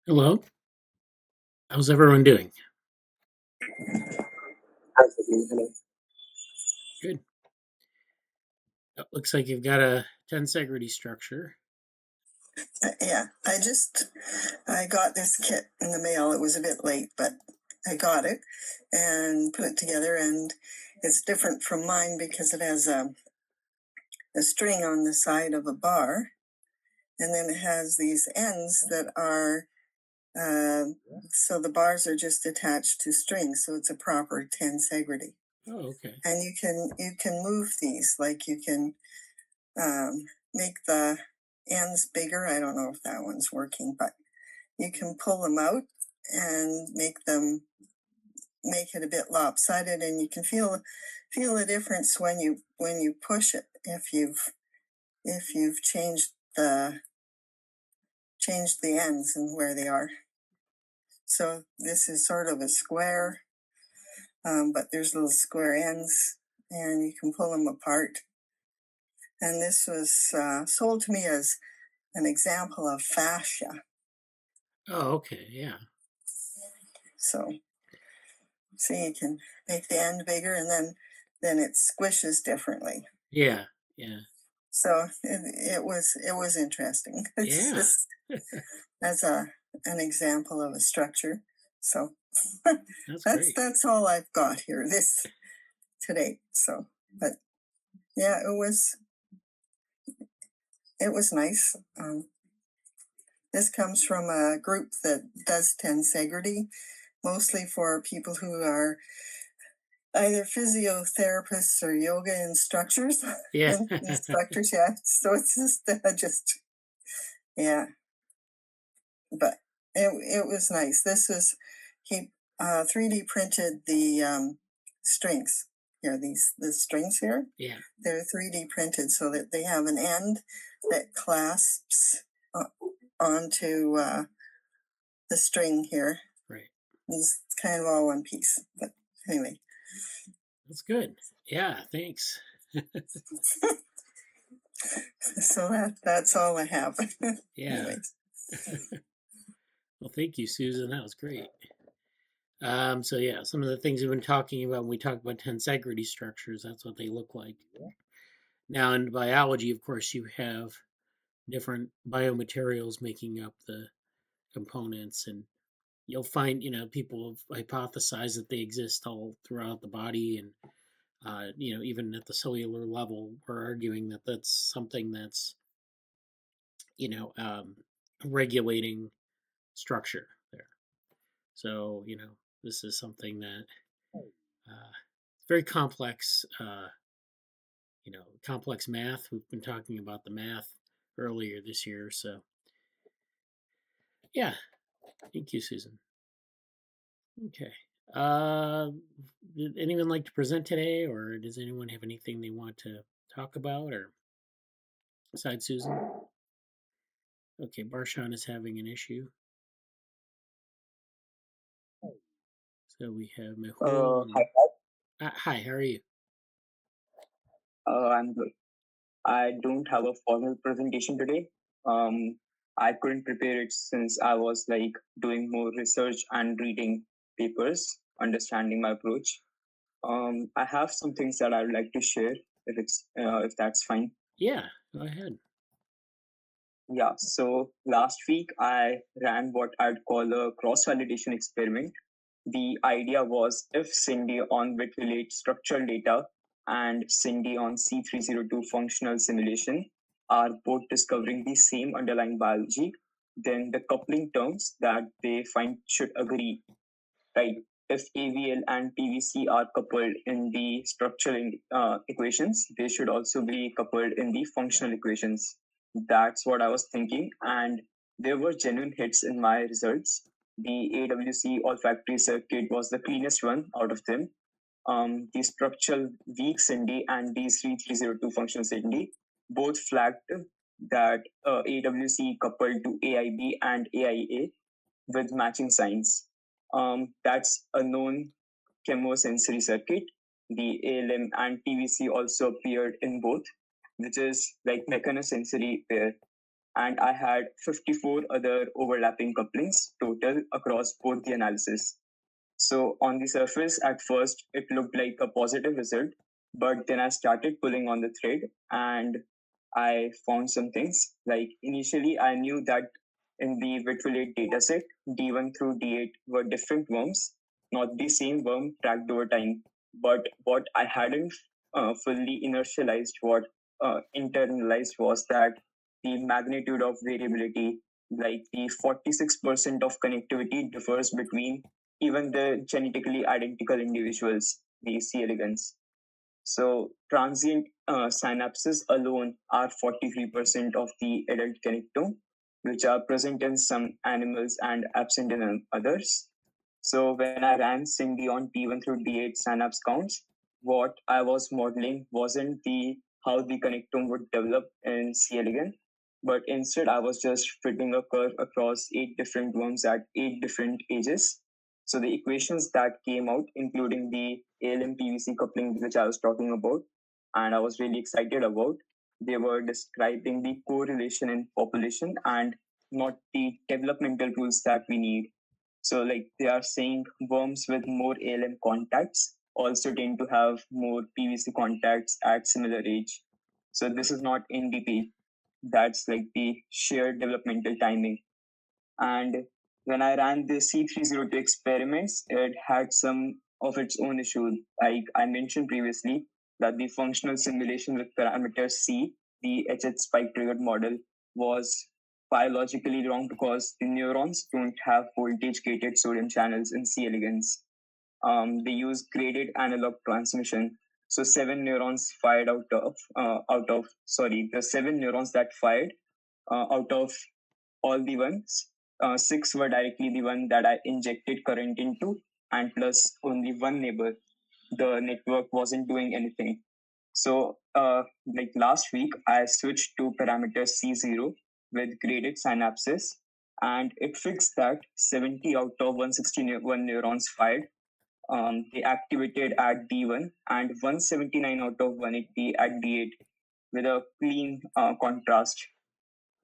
Hello. How's everyone doing? Hello. Good. Looks like you've got a tensegrity structure. Yeah, I got this kit in the mail. It was a bit late, but I got it and put it together. And it's different from mine because it has a string on the side of a bar, and then it has these ends that are so the bars are just attached to strings, so it's a proper tensegrity. Oh, okay. And you can move these, like you can make the ends bigger. I don't know if that one's working, but you can pull them out and make it a bit lopsided, and you can feel the difference when you push it if you've changed the ends and where they are. So this is sort of a square, but there's little square ends, and you can pull them apart. And this was sold to me as an example of fascia. Oh, okay. Yeah. So see, you can make the end bigger, and then it squishes differently. Yeah. Yeah. So it was interesting. It's Yeah. just as an example of a structure. So That's great. that's all I've got here today. So, but yeah, it was nice. This comes from a group that does tensegrity, mostly for people who are either physiotherapists or yoga instructors. Yeah. Instructors, yeah. So it's just yeah. But it was nice. This was he 3D printed the strings here. The strings here. Yeah. They're 3D printed so that they have an end that clasps onto the string here. Right. It's kind of all one piece. But anyway, That's good. Yeah. Thanks. so that's all I have. Yeah. Anyways. Well, thank you, Susan. That was great. So yeah, some of the things we've been talking about when we talk about tensegrity structures, that's what they look like. Now in biology, of course, you have different biomaterials making up the components, and you'll find people have hypothesized that they exist all throughout the body, and even at the cellular level we're arguing that that's something that's you know um, regulating structure there. So this is something that it's very complex, complex math. We've been talking about the math earlier this year, so yeah. Thank you, Susan. Okay. Uh, did anyone like to present today, or does anyone have anything they want to talk about, or besides Susan? Okay, Barshan is having an issue. So we have Mehul. Hi, Hi, how are you? I'm good. I don't have a formal presentation today. I couldn't prepare it since I was doing more research and reading papers, understanding my approach. I have some things that I would like to share if that's fine. Yeah, go ahead. Yeah, so last week I ran what I'd call a cross-validation experiment. The idea was if SINDyG on bit relate structural data and SINDyG on C302 functional simulation are both discovering the same underlying biology, then the coupling terms that they find should agree, right? If AVL and PVC are coupled in the structural equations, they should also be coupled in the functional equations. That's what I was thinking, and there were genuine hits in my results. The AWC olfactory circuit was the cleanest one out of them. The structural weak SINDyG and the 3302 functional SINDyG both flagged that AWC coupled to AIB and AIA with matching signs. That's a known chemosensory circuit. The ALM and PVC also appeared in both, which is like mechanosensory pair. and I had 54 other overlapping couplings total across both the analysis. So on the surface, at first, it looked like a positive result, but then I started pulling on the thread and I found some things. Like initially, I knew that in the Vitrilate dataset, D1 through D8 were different worms, not the same worm tracked over time. But what I hadn't fully inertialized, what internalized was that the magnitude of variability, like the 46% of connectivity differs between even the genetically identical individuals, the C. elegans. So transient synapses alone are 43% of the adult connectome, which are present in some animals and absent in others. So when I ran SINDyG on D1 through D8 synapse counts, what I was modeling wasn't the how the connectome would develop in C. elegans, but instead I was just fitting a curve across 8 different worms at 8 different ages. So the equations that came out, including the ALM PVC coupling, which I was talking about, and I was really excited about, they were describing the correlation in population and not the developmental tools that we need. So, like they are saying, worms with more ALM contacts also tend to have more PVC contacts at similar age. So, this is not NDP. That's like the shared developmental timing. And when I ran the C302 experiments, it had some of its own issues. Like I mentioned previously, that the functional simulation with parameter C, the HH spike triggered model, was biologically wrong because the neurons don't have voltage gated sodium channels in C. elegans. They use graded analog transmission. So the seven neurons that fired out of all the ones, 6 were directly the one that I injected current into, and plus only one neighbor. The network wasn't doing anything. So, like last week, I switched to parameter C0 with graded synapses, and it fixed that 70 out of 161 neurons fired. They activated at D1 and 179 out of 180 at D8 with a clean contrast.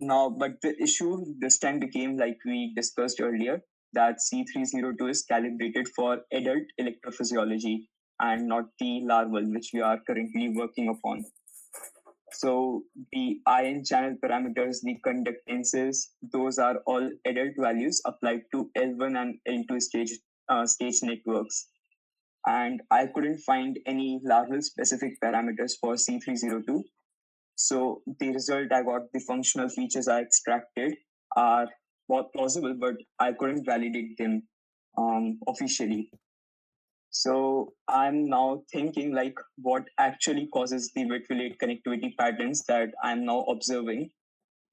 Now, but the issue this time became, like we discussed earlier, that C302 is calibrated for adult electrophysiology and not the larval, which we are currently working upon. So the ion channel parameters, the conductances, those are all adult values applied to L1 and L2 stage networks. And I couldn't find any larval specific parameters for C302. So the result I got, the functional features I extracted are plausible, but I couldn't validate them officially. So I'm now thinking like what actually causes the Vitrilate connectivity patterns that I'm now observing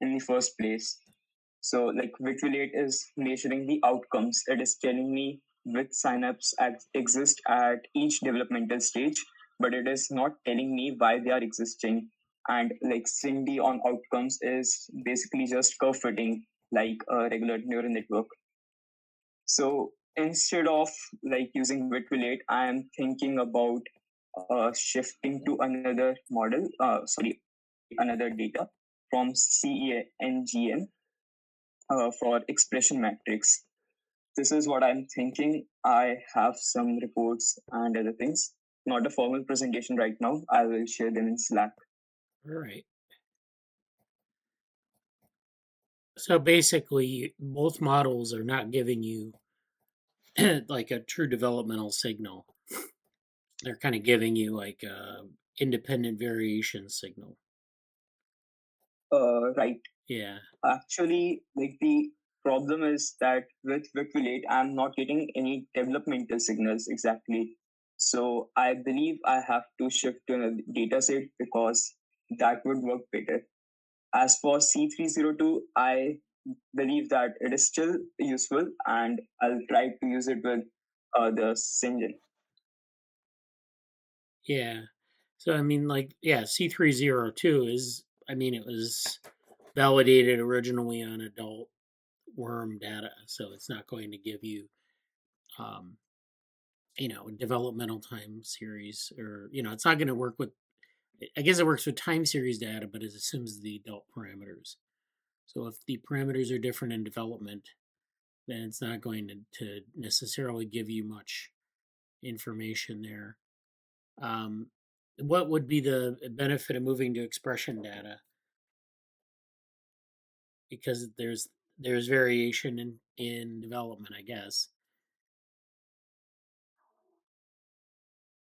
in the first place. So like Vitrilate is measuring the outcomes. It is telling me which synapse exist at each developmental stage, but it is not telling me why they are existing. And like SINDyG on outcomes is basically just curve fitting like a regular neural network. So instead of like using Vitrilate, I am thinking about shifting to another model, another data from CENGN for expression matrix. This is what I'm thinking. I have some reports and other things. Not a formal presentation right now. I will share them in Slack. All right. So basically, both models are not giving you like a true developmental signal. They're kind of giving you like a independent variation signal. Right. Yeah. Actually, like the problem is that with Vitrilate, I'm not getting any developmental signals exactly. So I believe I have to shift to a dataset because that would work better. As for C302, I believe that it is still useful and I'll try to use it with the SINDyG. Yeah. So I mean, like, yeah, C302 is, I mean, it was validated originally on adult worm data, so it's not going to give you, um, developmental time series, or it's not going to work with. I guess it works with time series data, but it assumes the adult parameters. So if the parameters are different in development, then it's not going to necessarily give you much information there. What would be the benefit of moving to expression data? Because there's variation in development, I guess.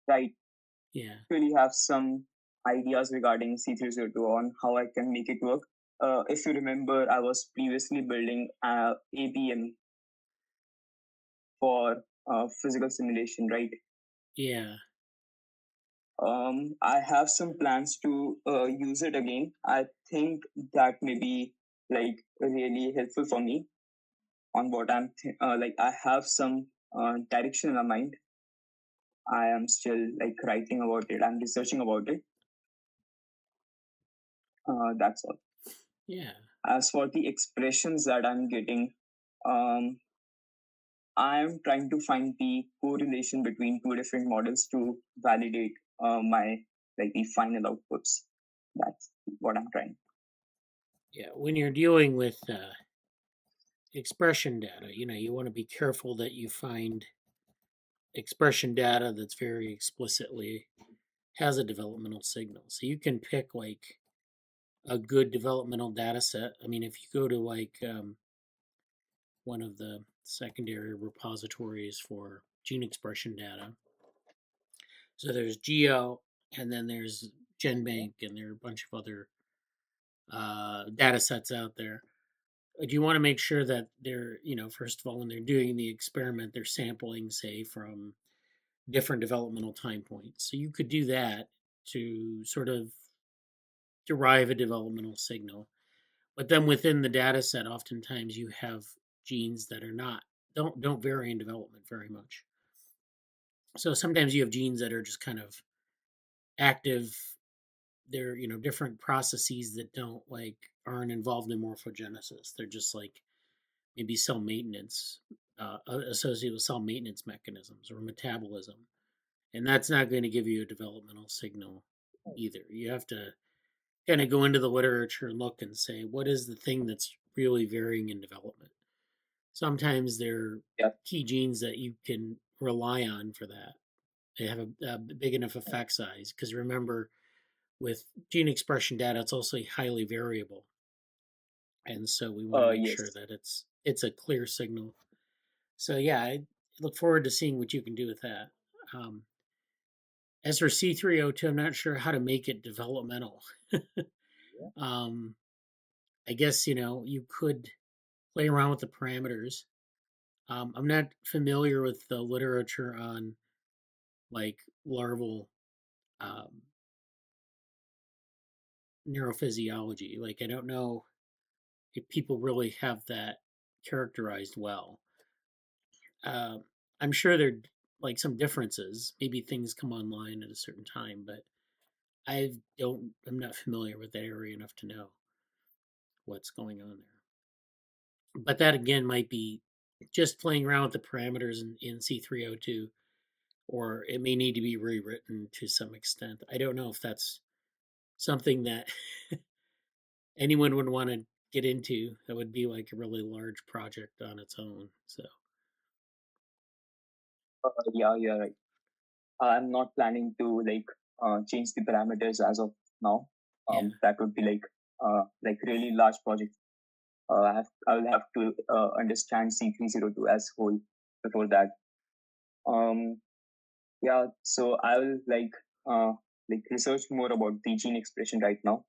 Right. Yeah. Really have some ideas regarding C302 on how I can make it work. If you remember, I was previously building ABM for physical simulation, right? Yeah. I have some plans to use it again. I think that may be like really helpful for me on what like. I have some direction in my mind. I am still like writing about it. I'm researching about it. That's all. Yeah. As for the expressions that I'm getting, I'm trying to find the correlation between two different models to validate my like the final outputs. That's what I'm trying. Yeah. When you're dealing with expression data, you want to be careful that you find expression data that's very explicitly has a developmental signal. So you can pick like a good developmental data set. I mean, if you go to like one of the secondary repositories for gene expression data, so there's Geo, and then there's GenBank, and there are a bunch of other data sets out there. You want to make sure that they're, first of all, when they're doing the experiment, they're sampling, say, from different developmental time points. So you could do that to sort of derive a developmental signal. But then within the data set, oftentimes you have genes that are not don't vary in development very much. So sometimes you have genes that are just kind of active. They're different processes that don't like aren't involved in morphogenesis. They're just like maybe cell maintenance, associated with cell maintenance mechanisms or metabolism, and that's not going to give you a developmental signal either. You have to kind of go into the literature and look and say what is the thing that's really varying in development. Sometimes they're key genes that you can rely on for that. They have a big enough effect size because remember, with gene expression data, it's also highly variable, and so we want to make Yes. sure that it's a clear signal. So yeah, I look forward to seeing what you can do with that. As for C302, I'm not sure how to make it developmental. I guess you could play around with the parameters. I'm not familiar with the literature on like larval neurophysiology. Like I don't know if people really have that characterized well. Uh, I'm sure there are like some differences. Maybe things come online at a certain time, but I'm not familiar with that area enough to know what's going on there. But that again might be just playing around with the parameters in C302, or it may need to be rewritten to some extent. I don't know if that's something that anyone would want to get into. That would be like a really large project on its own. So Yeah, you're right. I'm not planning to like change the parameters as of now. That would be like really large project. I will have to understand C302 as whole before that. Yeah, so I will like research more about the gene expression right now.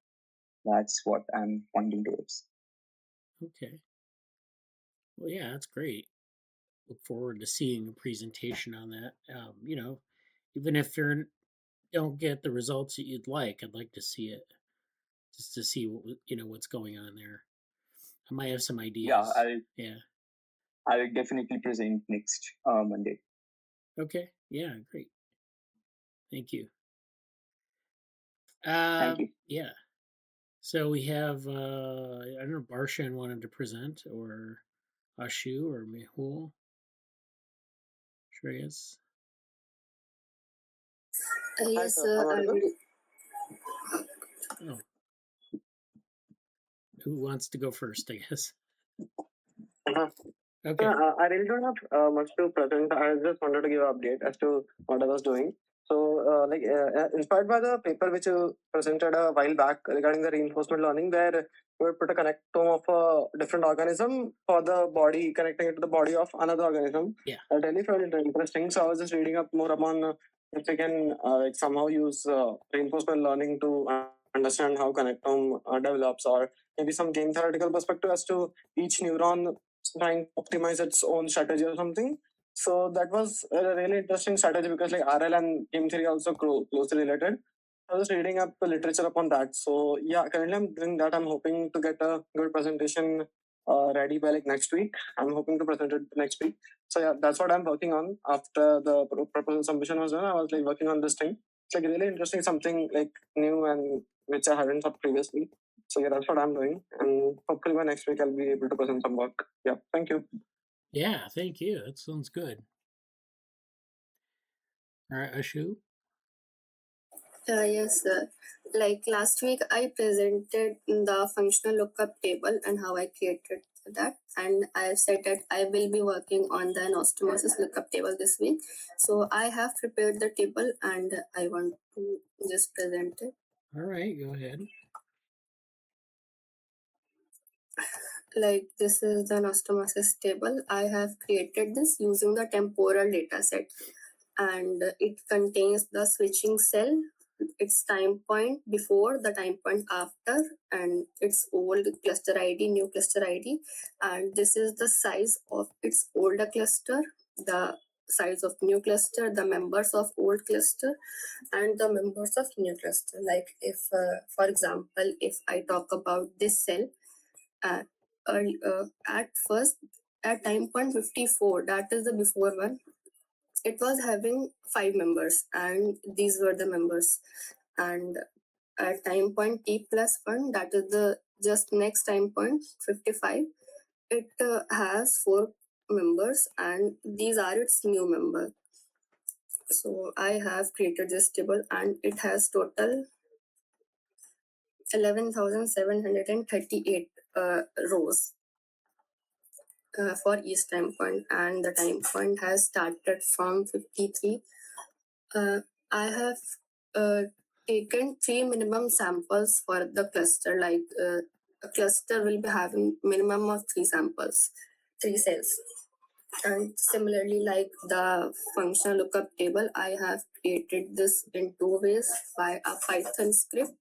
That's what I'm pointing towards. Okay. Well, yeah, that's great. Look forward to seeing a presentation on that. Even if you don't get the results that you'd like, I'd like to see it just to see what's going on there. I might have some ideas. Yeah. I will definitely present next Monday. Okay. Yeah. Great. Thank you. Thank you. Yeah. So we have I don't know, Barshan wanted to present, or Ashu, or Mehul, Shreyas. Yes, sir. Oh. Who wants to go first, I guess? Uh-huh. Okay. I really don't have much to present. I just wanted to give an update as to what I was doing. So, inspired by the paper which you presented a while back regarding the reinforcement learning, where we would put a connectome of a different organism for the body, connecting it to the body of another organism. Yeah. I really felt it interesting. So I was just reading up more upon if we can somehow use reinforcement learning to understand how connectome develops, or maybe some game theoretical perspective as to each neuron trying to optimize its own strategy or something. So that was a really interesting strategy because like RL and game theory also closely related. I was reading up the literature upon that. So yeah, currently I'm doing that. I'm hoping to get a good presentation ready by like next week. I'm hoping to present it next week. So yeah, that's what I'm working on. After the proposal submission was done, I was like working on this thing. It's like really interesting, something like new and which I hadn't thought previously. So yeah, that's what I'm doing, and hopefully by next week I'll be able to present some work. Yeah, thank you. Yeah, thank you. That sounds good. All right, Ashu. Yes, sir. Like last week, I presented the functional lookup table and how I created that. And I said that I will be working on the anastamoses lookup table this week. So I have prepared the table and I want to just present it. All right, go ahead. Like this is the anastamoses table. I have created this using the temporal dataset, and it contains the switching cell, its time point before, the time point after, and its old cluster ID, new cluster ID. And this is the size of its older cluster, the size of new cluster, the members of old cluster, and the members of new cluster. Like if, for example, if I talk about this cell, at first, at time point 54, that is the before one, it was having 5 members, and these were the members. And at time point t plus 1, that is the just next time point 55, it has 4 members, and these are its new members. So I have created this table, and it has total 11,738 rows for each time point, and the time point has started from 53. I have taken 3 minimum samples for the cluster. Like a cluster will be having minimum of 3 samples, 3 cells. And similarly, like the functional lookup table, I have created this in 2 ways, by a Python script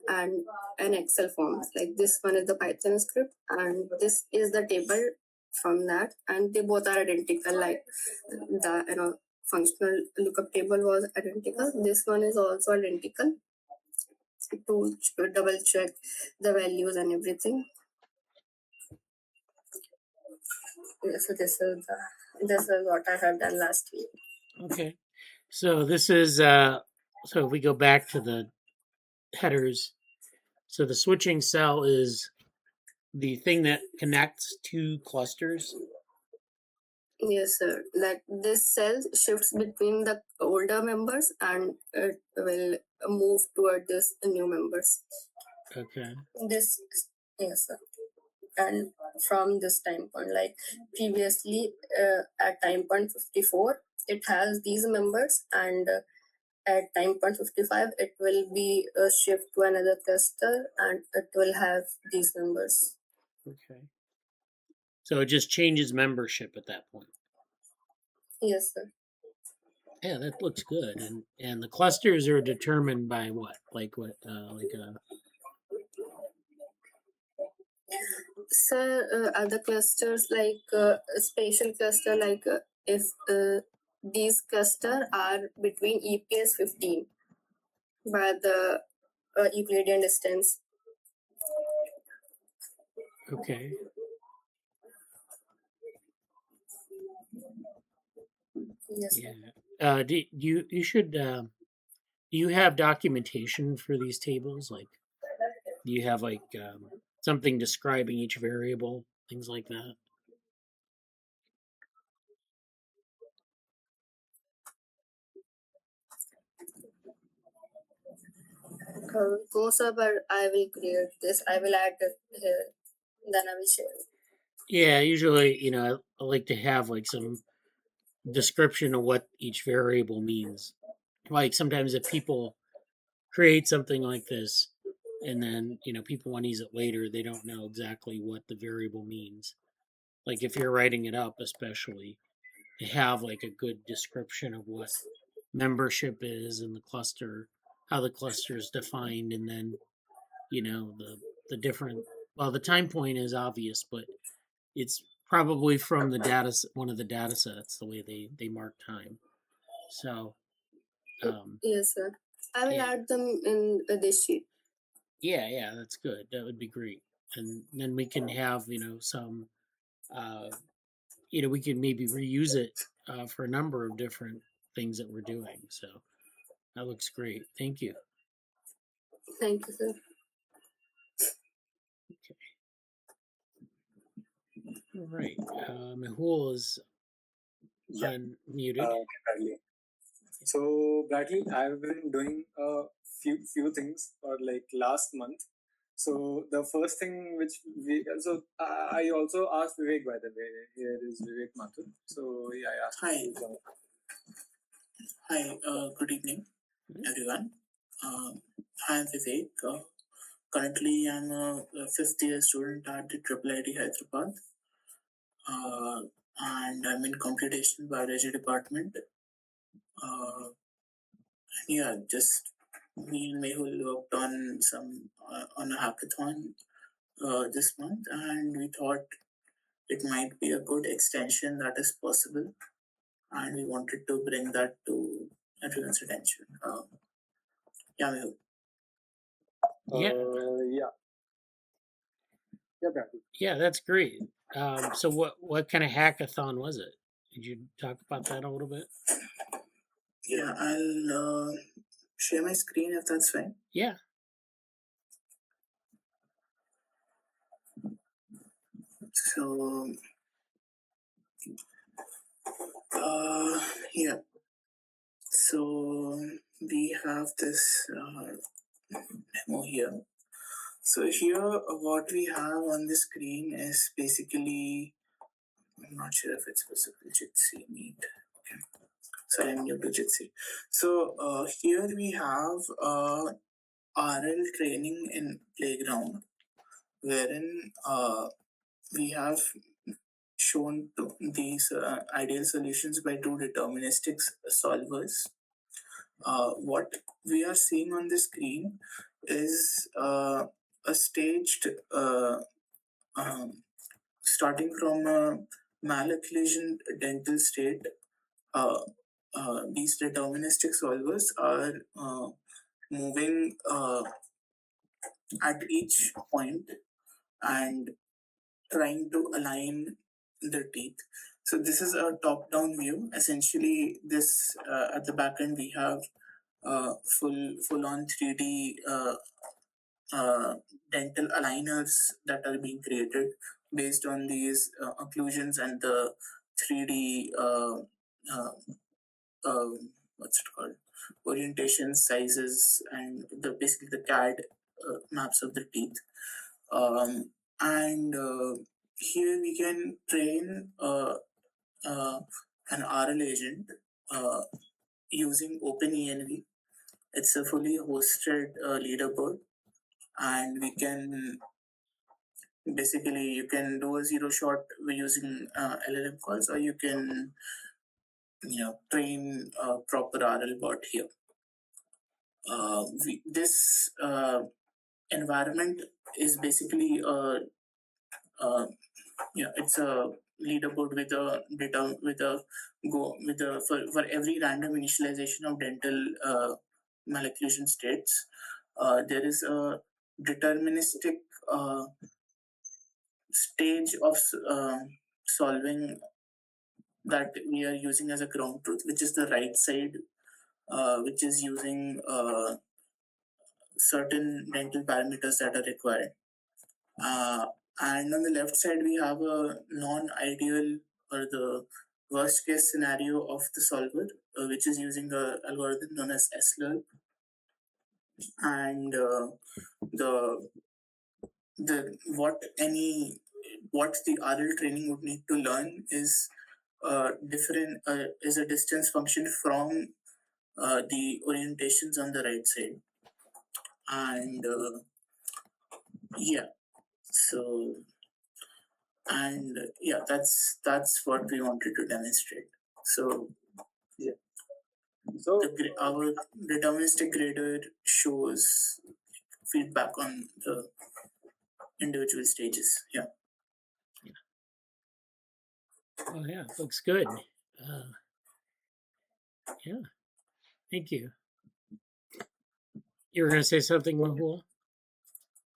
and an Excel form. Like this one is the Python script, and this is the table from that, and they both are identical. Like the functional lookup table was identical. This one is also identical, to double check the values and everything. So this is what I have done last week. Okay. So this is so if we go back to the headers, so the switching cell is the thing that connects two clusters. Yes, sir. Like this cell shifts between the older members, and it will move toward this new members. Okay. This, yes, sir. And from this time point, like previously at time point 54, it has these members, and at time point 55, it will be a shift to another cluster, and it will have these members. Okay. So it just changes membership at that point. Yes, sir. Yeah, that looks good. And the clusters are determined by what? So other clusters, like a spatial cluster, like if these cluster are between EPS 15 by the Euclidean distance. Okay. Yes. Yeah. Do you should do you have documentation for these tables? Like, do you have like something describing each variable, things like that? No, sir, but I will create this. I will add it here. Then I will share. Yeah, usually, I like to have like some description of what each variable means. Like sometimes if people create something like this and then, people want to use it later, they don't know exactly what the variable means. Like if you're writing it up, especially, to have like a good description of what membership is in the cluster, how the cluster is defined, and then, the different, well, the time point is obvious, but it's probably from the data, one of the data sets, the way they mark time. So Yes, sir. I will yeah. add them in this sheet. Yeah, that's good. That would be great. And then we can have, some, we can maybe reuse it for a number of different things that we're doing. So that looks great. Thank you. Thank you, sir. Okay. All right. Mehul is unmuted. Bradley. So Bradley, I've been doing a few things for like last month. So the first thing which I also asked Vivek, by the way. Here is Vivek Mathur. So yeah, I asked. Hi, good evening, everyone. I'm Vivek. Currently, I'm a fifth year student at the IIIT Hyderabad, and I'm in computational biology department. Yeah, just me and Mehul worked on on a hackathon this month, and we thought it might be a good extension that is possible, and we wanted to bring that to everyone's attention. Yeah, Mehul. Yeah. Yeah, Bradley. Yeah, that's great. So what kind of hackathon was it? Did you talk about that a little bit? Yeah, I'll share my screen if that's fine. Yeah. So, yeah. So we have this demo here. So here, what we have on the screen is basically, I'm not sure if it's possible. Jitsi meet. Okay. So I'm new to Jitsi. So here we have RL training in playground, wherein we have shown these ideal solutions by two deterministic solvers. What we are seeing on the screen is a staged starting from a malocclusion dental state. These deterministic solvers are moving at each point and trying to align the teeth. So this is a top-down view. Essentially, this at the back end we have full-on 3D dental aligners that are being created based on these occlusions and the 3D what's it called, orientation, sizes, and basically the CAD maps of the teeth. And here we can train an RL agent using OpenENV. It's a fully hosted leaderboard, and we can basically, you can do a zero shot using LLM calls, or you can train a proper RL bot here. This environment is basically it's a leaderboard with a data for every random initialization of dental malocclusion states. There is a deterministic stage of solving that we are using as a ground truth, which is the right side, which is using certain dental parameters that are required. And on the left side, we have a non-ideal or the worst case scenario of the solver, which is using an algorithm known as SLERP. and the what the RL training would need to learn is different is a distance function from the orientations on the right side, and yeah, so and yeah, that's what we wanted to demonstrate. So Yeah. So our deterministic grader shows feedback on the individual stages. Yeah. Oh yeah, looks good. Yeah, thank you. You were going to say something, Mehul?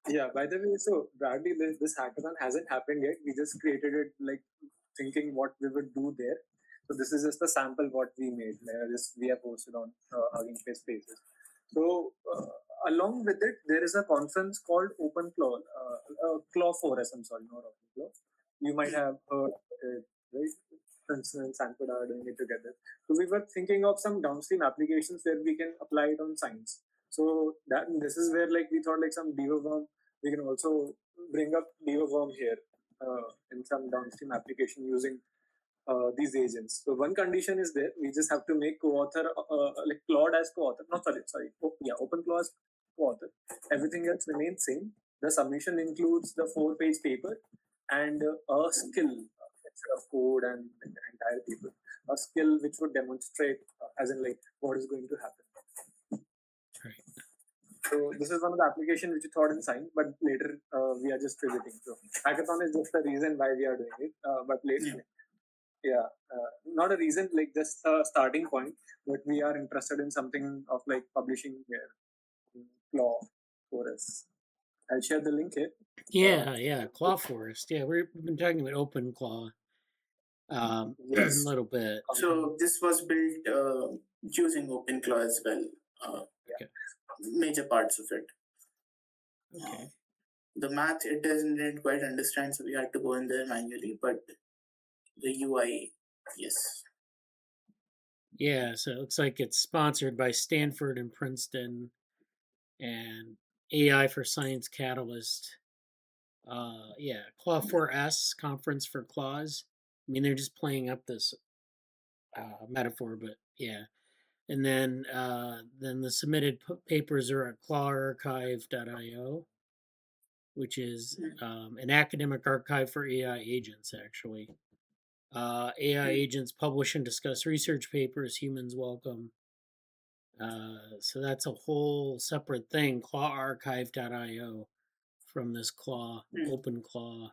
yeah, by the way, so Bradley, this hackathon hasn't happened yet. We just created it like thinking what we would do there. So this is just a sample what we made. We have posted on Hugging Face Spaces. So along with it, there is a conference called OpenClaw, Claw Forest. I'm sorry, not OpenClaw. You might have heard it, right? Princeton and Stanford are doing it together. So we were thinking of some downstream applications where we can apply it on science. So this is where like we thought like some DevoWorm, we can also bring up DevoWorm here in some downstream application using these agents. So one condition is there. We just have to make co-author like Claude as co-author. No, sorry. OpenClaw as co-author. Everything else remains same. The submission includes the 4-page paper and a skill instead of code and the entire paper. A skill which would demonstrate as in like what is going to happen. Right. So this is one of the applications which we thought in science, but later we are just pivoting. So hackathon is just the reason why we are doing it, but later. Yeah, not a reason, like just a starting point, but we are interested in something of like publishing here, Claw Forest. I'll share the link here. Yeah, Claw Forest. Yeah, we've been talking about OpenClaw Yes. a little bit. So this was built using OpenClaw as well. Okay. Major parts of it. Okay. The math it didn't quite understand, so we had to go in there manually. But the UI, yes. Yeah, so it looks like it's sponsored by Stanford and Princeton and AI for Science Catalyst. Yeah, Claw 4S conference for claws. I mean, they're just playing up this metaphor, but yeah. And then the submitted papers are at clawarchive.io, which is an academic archive for AI agents, actually. AI agents publish and discuss research papers, humans welcome. So that's a whole separate thing, clawarchive.io, from this OpenClaw,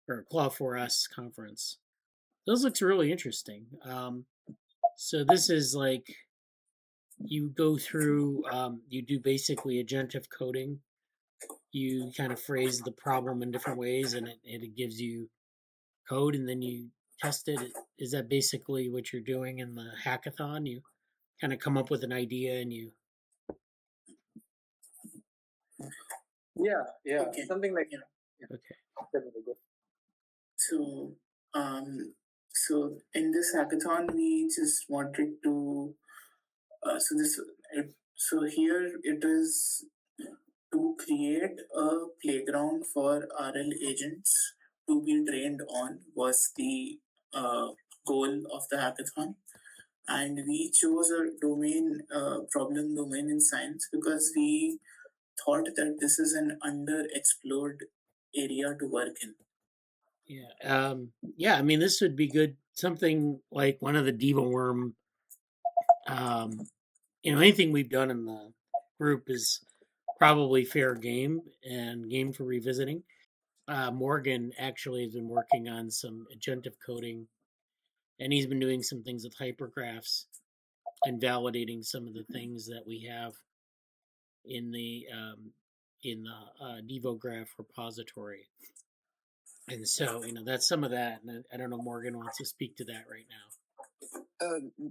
or Claw 4S conference. Those looks really interesting. So this is like, you go through, you do basically agentive coding. You kind of phrase the problem in different ways, and it gives you code, and then you test it. Is that basically what you're doing in the hackathon? You kind of come up with an idea and you... Yeah, Okay. something like yeah. Okay. So in this hackathon, we just wanted to. So here it is to create a playground for RL agents to be trained on was the goal of the hackathon. And we chose a problem domain in science because we thought that this is an underexplored area to work in. Yeah. I mean, this would be good. Something like one of the DevoWorm. Anything we've done in the group is probably fair game and game for revisiting. Morgan actually has been working on some agentive coding, and he's been doing some things with hypergraphs and validating some of the things that we have in the DevoGraph repository. And so, that's some of that. And I don't know, Morgan wants to speak to that right now.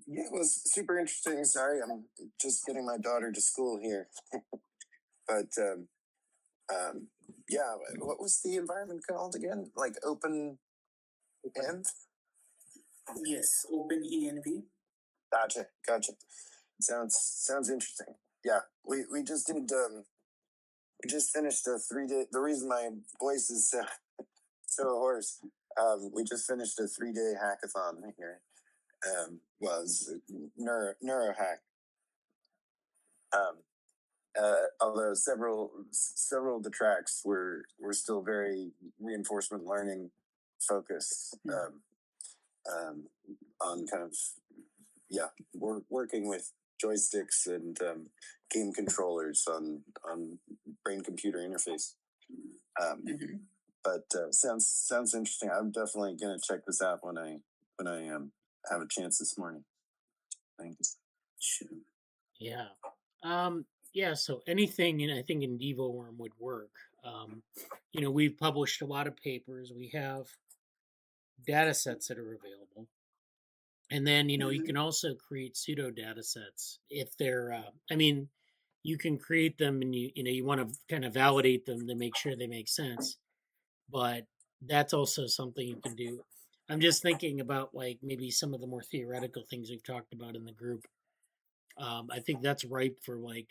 Yeah, it was super interesting. Sorry, I'm just getting my daughter to school here. But yeah, what was the environment called again? Like Open Env? Yes, Open ENV. Gotcha. Sounds interesting. yeah, we just did we just finished a 3-day. The reason my voice is so hoarse, we just finished a 3-day hackathon here. Was neurohack. Although several of the tracks were still very reinforcement learning focused, on kind of working with joysticks and game controllers on brain computer interface. But sounds interesting. I'm definitely gonna check this out when I have a chance this morning. Thank you. Sure. Yeah. Yeah, so anything I think in DevoWorm would work. We've published a lot of papers. We have data sets that are available. And then, you can also create pseudo data sets if they're, you can create them and you want to kind of validate them to make sure they make sense. But that's also something you can do. I'm just thinking about like maybe some of the more theoretical things we've talked about in the group. I think that's ripe for like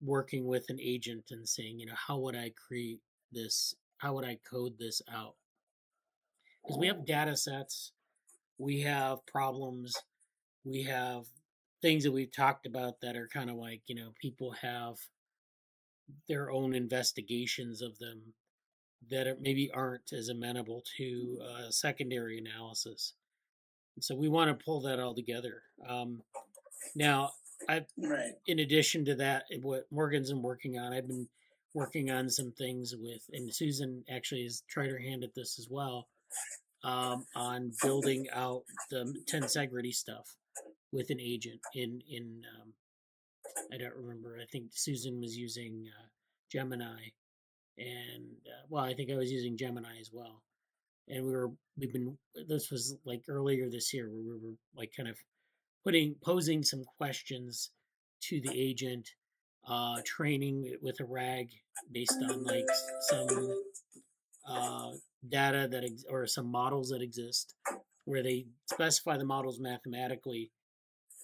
working with an agent and saying, how would I create this? How would I code this out? Because we have data sets, we have problems, we have things that we've talked about that are kind of like, people have their own investigations of them that maybe aren't as amenable to secondary analysis. And so we want to pull that all together. Now, in addition to that, what Morgan's been working on, I've been working on some things with, and Susan actually has tried her hand at this as well, on building out the tensegrity stuff with an agent in I don't remember. I think Susan was using Gemini, and I think I was using Gemini as well. And this was like earlier this year where we were like kind of posing some questions to the agent, training it with a RAG based on like some data or some models that exist where they specify the models mathematically,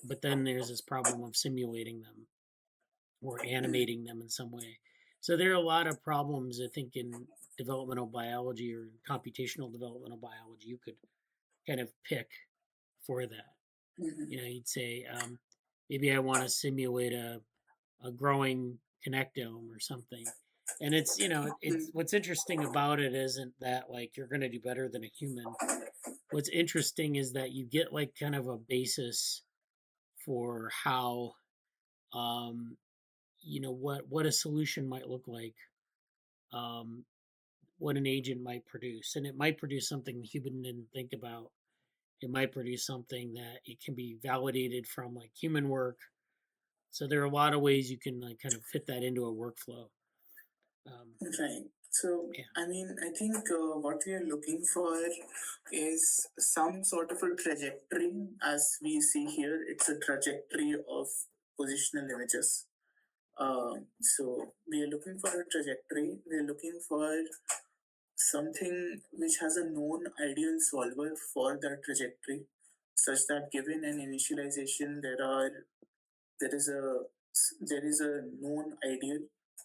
but then there's this problem of simulating them or animating them in some way. So there are a lot of problems, I think, in developmental biology or computational developmental biology you could kind of pick for that. You'd say, maybe I want to simulate a growing connectome or something. And it's what's interesting about it isn't that like you're going to do better than a human. What's interesting is that you get like kind of a basis for how, what a solution might look like, what an agent might produce. And it might produce something the human didn't think about. It might produce something that it can be validated from like human work. So there are a lot of ways you can like kind of fit that into a workflow. Right. So, yeah. I think what we are looking for is some sort of a trajectory. As we see here, it's a trajectory of positional images. So we are looking for a trajectory. We are looking for something which has a known ideal solver for that trajectory, such that given an initialization, there is a known ideal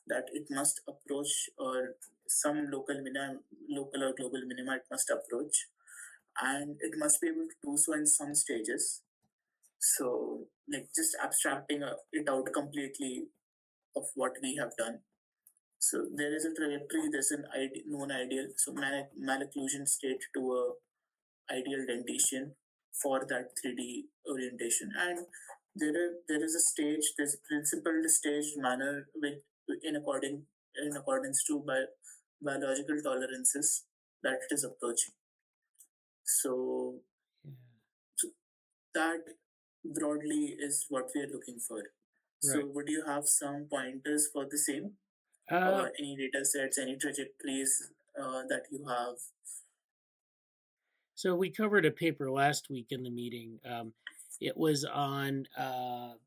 that it must approach, or some local or global minima it must approach, and it must be able to do so in some stages. So, like just abstracting it out completely of what we have done. So there is a trajectory, there's an known ideal, so malocclusion state to a ideal dentition for that 3D orientation, and there is a stage, there's a principled staged manner in accordance to biological tolerances that it is approaching. So that broadly is what we are looking for. Right. So would you have some pointers for the same? Any data sets, any trajectories that you have? So we covered a paper last week in the meeting. It was on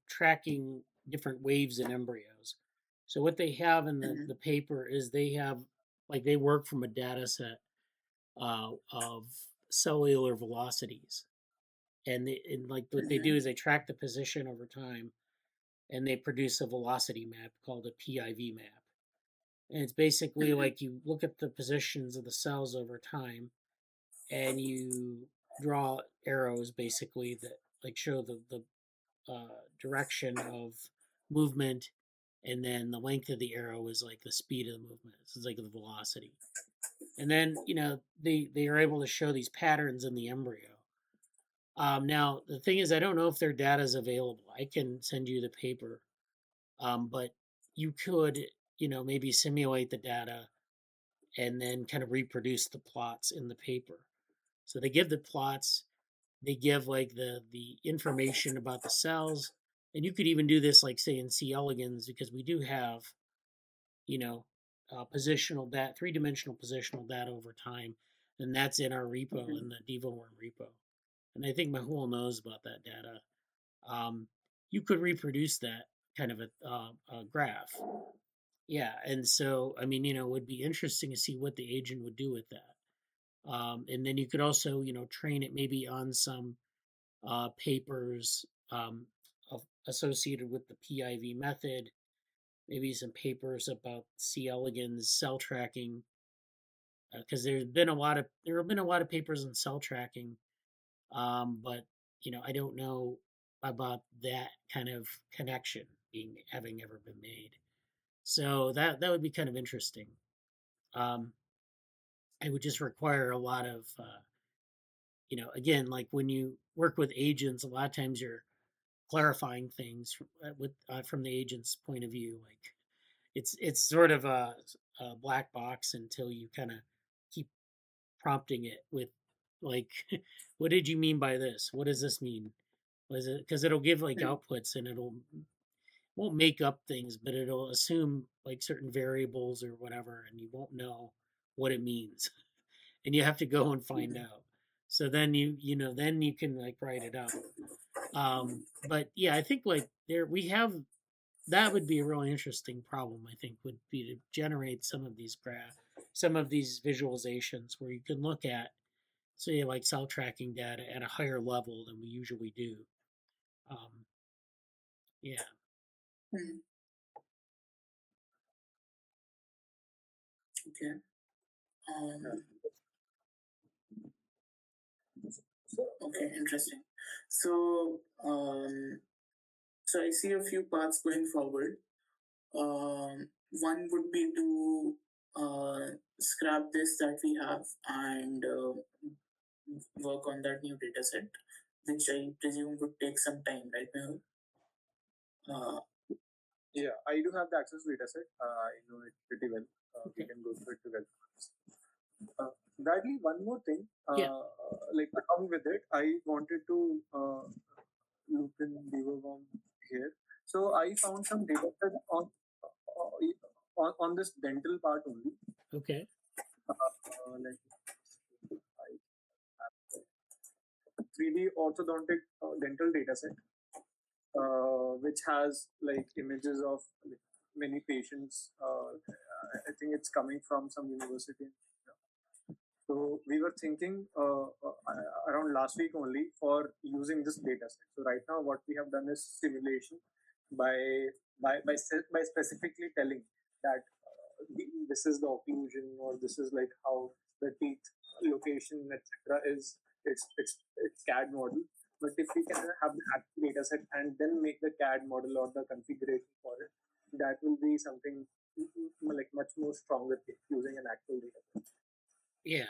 tracking different waves in embryos. So what they have in the paper is they work from a data set of cellular velocities. And what they do is they track the position over time and they produce a velocity map called a PIV map. And it's basically like you look at the positions of the cells over time, and you draw arrows basically that like show the direction of movement, and then the length of the arrow is like the speed of the movement. It's like the velocity. And then they are able to show these patterns in the embryo. Now the thing is, I don't know if their data is available. I can send you the paper, but you could maybe simulate the data and then kind of reproduce the plots in the paper. So they give the plots, they give like the information about the cells, and you could even do this like say in C. elegans, because we do have positional data, 3-dimensional positional data over time, and that's in our repo, in the DevoWorm repo. And I think Mehul knows about that data. You could reproduce that kind of a graph. Yeah, and so I mean, it would be interesting to see what the agent would do with that. And then you could also, train it maybe on some papers associated with the PIV method, maybe some papers about C. elegans cell tracking, because there have been a lot of papers on cell tracking, but I don't know about that kind of connection having ever been made. So that would be kind of interesting. It would just require a lot of again, like when you work with agents, a lot of times you're clarifying things from the agent's point of view. Like it's sort of a black box until you kind of keep prompting it with like, what did you mean by this? What does this mean? Was it because it'll give like outputs, and won't make up things, but it'll assume like certain variables or whatever, and you won't know what it means, and you have to go and find out. So then then you can like write it up. But yeah, I think like that would be a really interesting problem. I think would be to generate some of these visualizations where you can look at, say, like cell tracking data at a higher level than we usually do. Yeah. Okay. Okay, interesting. So, so I see a few paths going forward. One would be to scrap this that we have and work on that new data set, which I presume would take some time, right, Mehul? Yeah, I do have the access to data set. I know it pretty well. We can go through it together. Bradley, one more thing. Like along with it, I wanted to loop in DevoWorm here. So I found some data set on this dental part only. Okay. Like 3D orthodontic dental data set, which has like images of like, many patients. I think it's coming from some university. So we were thinking around last week only for using this data set. So right now what we have done is simulation by specifically telling that this is the occlusion, or this is like how the teeth location, etc. is its CAD model. But if we can have the actual data set and then make the CAD model or the configuration for it, that will be something like much more stronger using an actual data set. Yeah.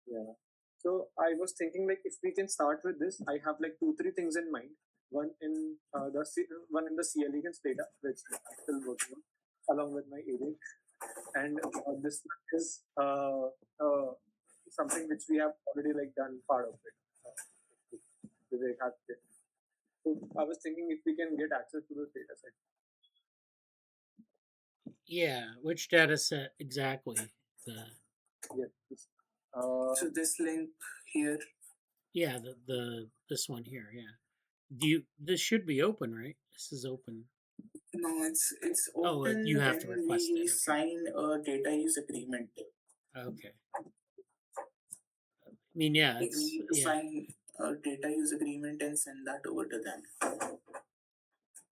Yeah. So I was thinking like if we can start with this, I have like 2-3 things in mind. One in the C. elegans data, which I'm still working on, along with my agent, and this is something which we have already like done part of it. Vivek has it. So I was thinking if we can get access to this data set. Yeah, which data set exactly? Yes. So this link here. Yeah, this one here. Yeah. This should be open, right? This is open. No, it's open. Oh, you have to request it. Okay. Sign a data use agreement. Okay. I mean, yeah, it's sign a data use agreement and send that over to them.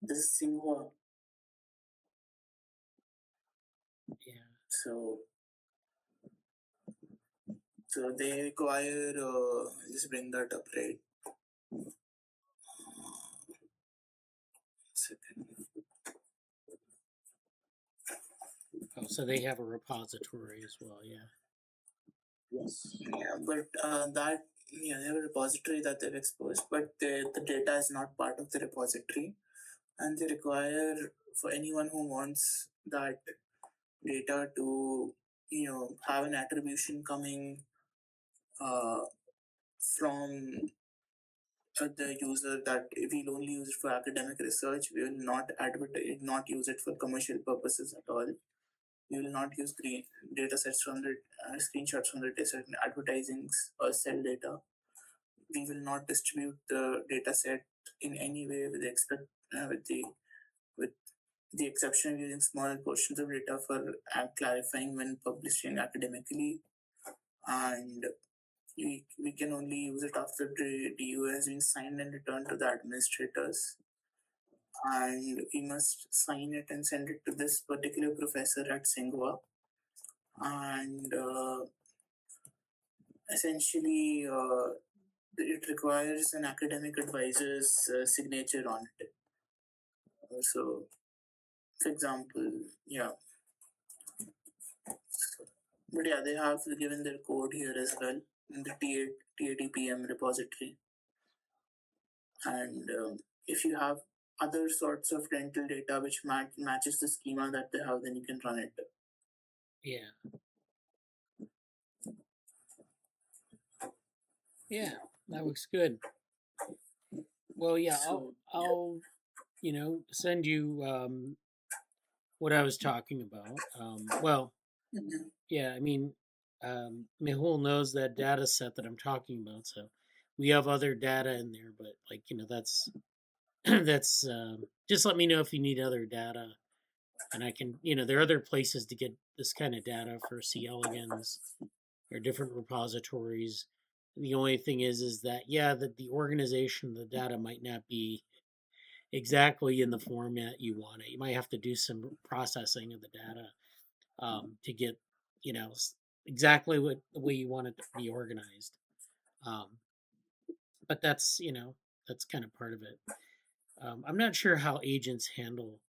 This is SINDyG. Yeah. So they require, just bring that up, right? Second. Oh, so they have a repository as well, yeah. Yes. Yeah, but they have a repository that they've exposed, but the data is not part of the repository, and they require for anyone who wants that data to have an attribution coming from the user, that we'll only use it for academic research. We will not use it for commercial purposes at all. We will not use datasets from the screenshots from the dataset in advertisings or sell data. We will not distribute the dataset in any way with the exception of using small portions of data for clarifying when publishing academically, and we can only use it after the DU has been signed and returned to the administrators, and we must sign it and send it to this particular professor at SINDyG, and essentially it requires an academic advisor's signature on it. So, for example, but they have given their code here as well in the TATPM repository. And if you have other sorts of dental data which matches the schema that they have, then you can run it. Yeah. Yeah, that looks good. Well, yeah, I'll send you what I was talking about. Yeah, I mean, Mehul knows that data set that I'm talking about, so we have other data in there, but that's that's just let me know if you need other data, and I can, there are other places to get this kind of data for C. elegans or different repositories. The only thing is that that the organization of the data might not be exactly in the format you want it. You might have to do some processing of the data to get exactly the way you want it to be organized. But that's that's kind of part of it. I'm not sure how agents handle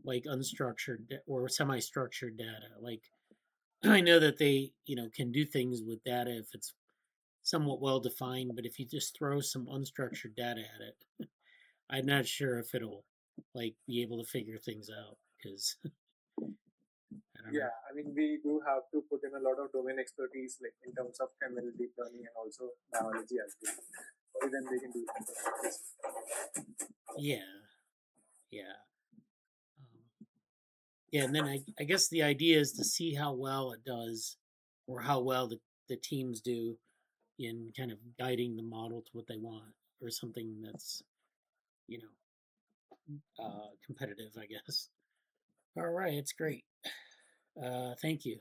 like unstructured or semi-structured data. Like I know that they can do things with data if it's somewhat well defined, but if you just throw some unstructured data at it, I'm not sure if it'll be able to figure things out because I mean, we do have to put in a lot of domain expertise, like in terms of ML, deep learning, and also biology as well. Only then they can do this. And then I guess the idea is to see how well it does, or how well the teams do in kind of guiding the model to what they want, or something that's competitive, I guess. All right, it's great. Thank you.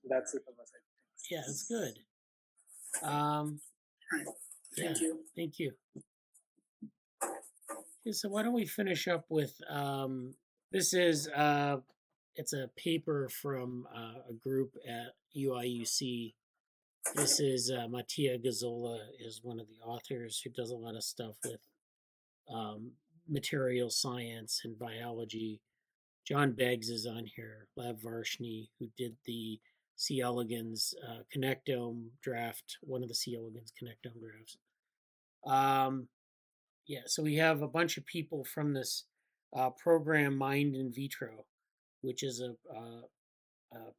That's it from my side. Yeah, it's good. Thank you. Okay, so why don't we finish up with this is it's a paper from a group at UIUC. This is Mattia Gazzola is one of the authors who does a lot of stuff with material science and biology. John Beggs is on here, Lav Varshni, who did the C. elegans connectome draft, one of the C. elegans connectome drafts. So we have a bunch of people from this program Mind in Vitro, which is a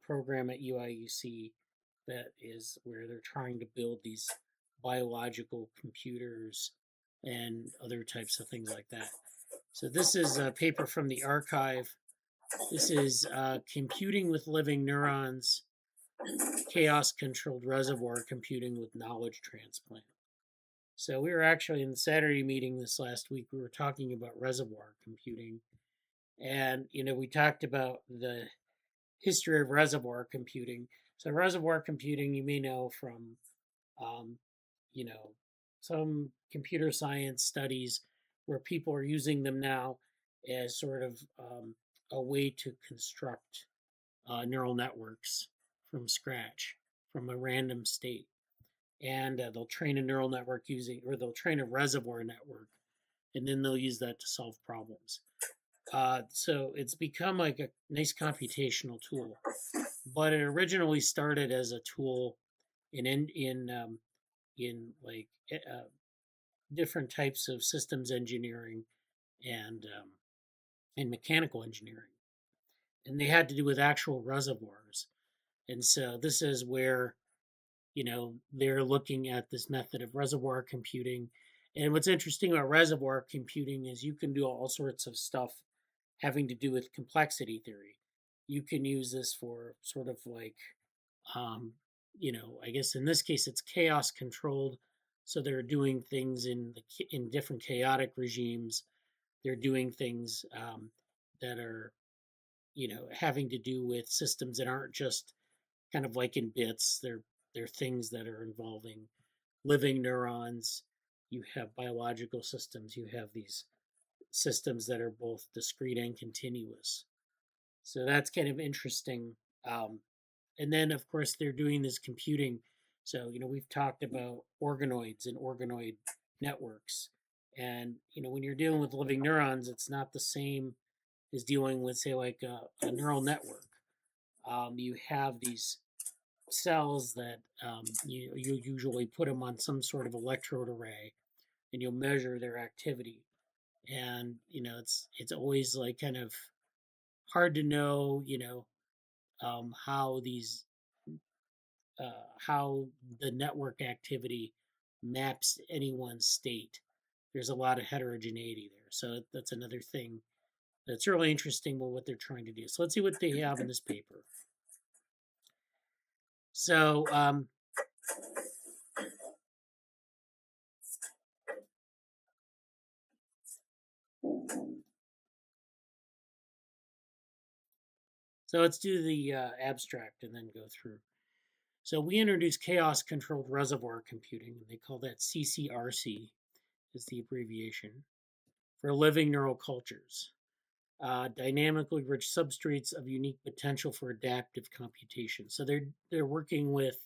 program at UIUC that is where they're trying to build these biological computers and other types of things like that. So this is a paper from the arXiv. This is Computing with Living Neurons, Chaos-Controlled Reservoir Computing with Knowledge Transplant. So we were actually in the Saturday meeting this last week, we were talking about reservoir computing. And, we talked about the history of reservoir computing. So reservoir computing, you may know from you know, some computer science studies where people are using them now as sort of a way to construct neural networks from scratch, from a random state. And they'll train a neural network they'll train a reservoir network, and then they'll use that to solve problems. So it's become like a nice computational tool, but it originally started as a tool in like different types of systems engineering and mechanical engineering, and they had to do with actual reservoirs. And so this is where they're looking at this method of reservoir computing. And what's interesting about reservoir computing is you can do all sorts of stuff having to do with complexity theory. You can use this for sort of like, I guess in this case it's chaos controlled. So they're doing things in different chaotic regimes. They're doing things that are, having to do with systems that aren't just kind of like in bits. They're things that are involving living neurons. You have biological systems. You have these systems that are both discrete and continuous. So that's kind of interesting. And then, of course, they're doing this computing. So, we've talked about organoids and organoid networks. And, when you're dealing with living neurons, it's not the same as dealing with, say, like a neural network. You have these cells that you usually put them on some sort of electrode array, and you'll measure their activity. And it's always like kind of hard to know how these how the network activity maps anyone's state. There's a lot of heterogeneity there, so that's another thing that's really interesting about what they're trying to do. So let's see what they have in this paper. So let's do the abstract and then go through. So we introduced chaos-controlled reservoir computing, and they call that CCRC, is the abbreviation, for living neural cultures. Dynamically rich substrates of unique potential for adaptive computation. So they're working with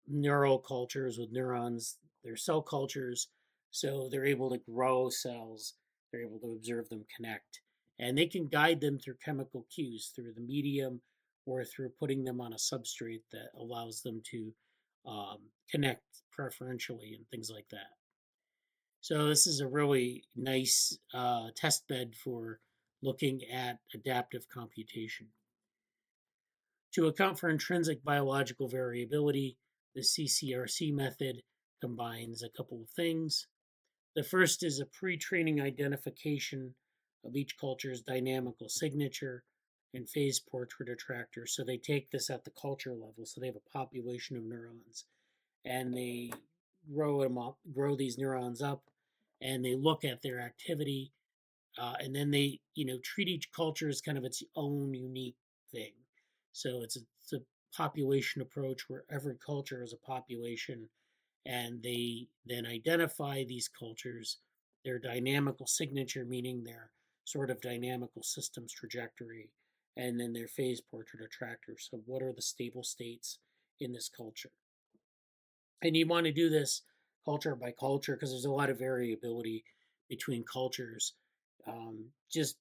neural cultures, with neurons. They're cell cultures, so they're able to grow cells. They're able to observe them connect, and they can guide them through chemical cues, through the medium, or through putting them on a substrate that allows them to connect preferentially and things like that. So this is a really nice test bed for looking at adaptive computation. To account for intrinsic biological variability, the CCRC method combines a couple of things. The first is a pre-training identification of each culture's dynamical signature and phase portrait attractor. So they take this at the culture level. So they have a population of neurons, and they grow these neurons up, and they look at their activity, and then they treat each culture as kind of its own unique thing. So it's a population approach where every culture is a population, and they then identify these cultures, their dynamical signature, meaning their sort of dynamical systems trajectory, and then their phase portrait attractor. So what are the stable states in this culture? And you want to do this culture by culture because there's a lot of variability between cultures, just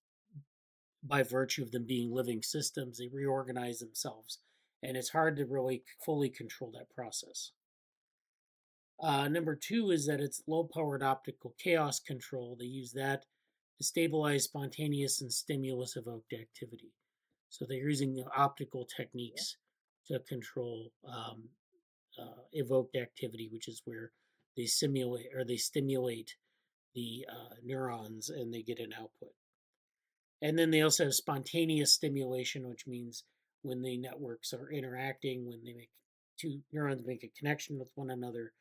by virtue of them being living systems. They reorganize themselves, and it's hard to really fully control that process. Number two is that it's low-powered optical chaos control. They use that to stabilize spontaneous and stimulus-evoked activity. So they're using the optical techniques to control evoked activity, which is where they stimulate the neurons and they get an output. And then they also have spontaneous stimulation, which means when the networks are interacting, when two neurons make a connection with one another,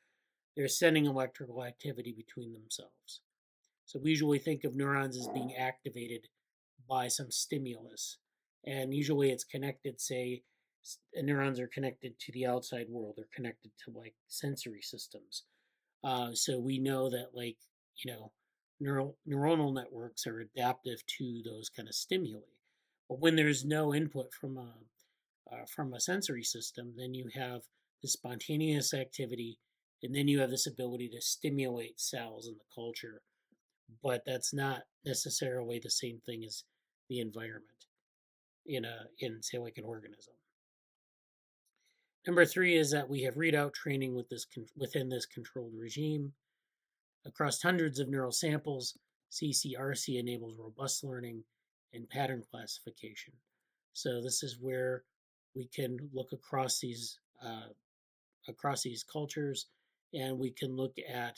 they're sending electrical activity between themselves. So we usually think of neurons as being activated by some stimulus. And usually it's connected, say, neurons are connected to the outside world. They're connected to like sensory systems. So we know that like, neuronal networks are adaptive to those kind of stimuli. But when there's no input from a sensory system, then you have the spontaneous activity, and then you have this ability to stimulate cells in the culture. But that's not necessarily the same thing as the environment in say like an organism. Number 3 is that we have readout training within this controlled regime. Across hundreds of neural samples, CCRC enables robust learning and pattern classification. So this is where we can look across these cultures, and we can look at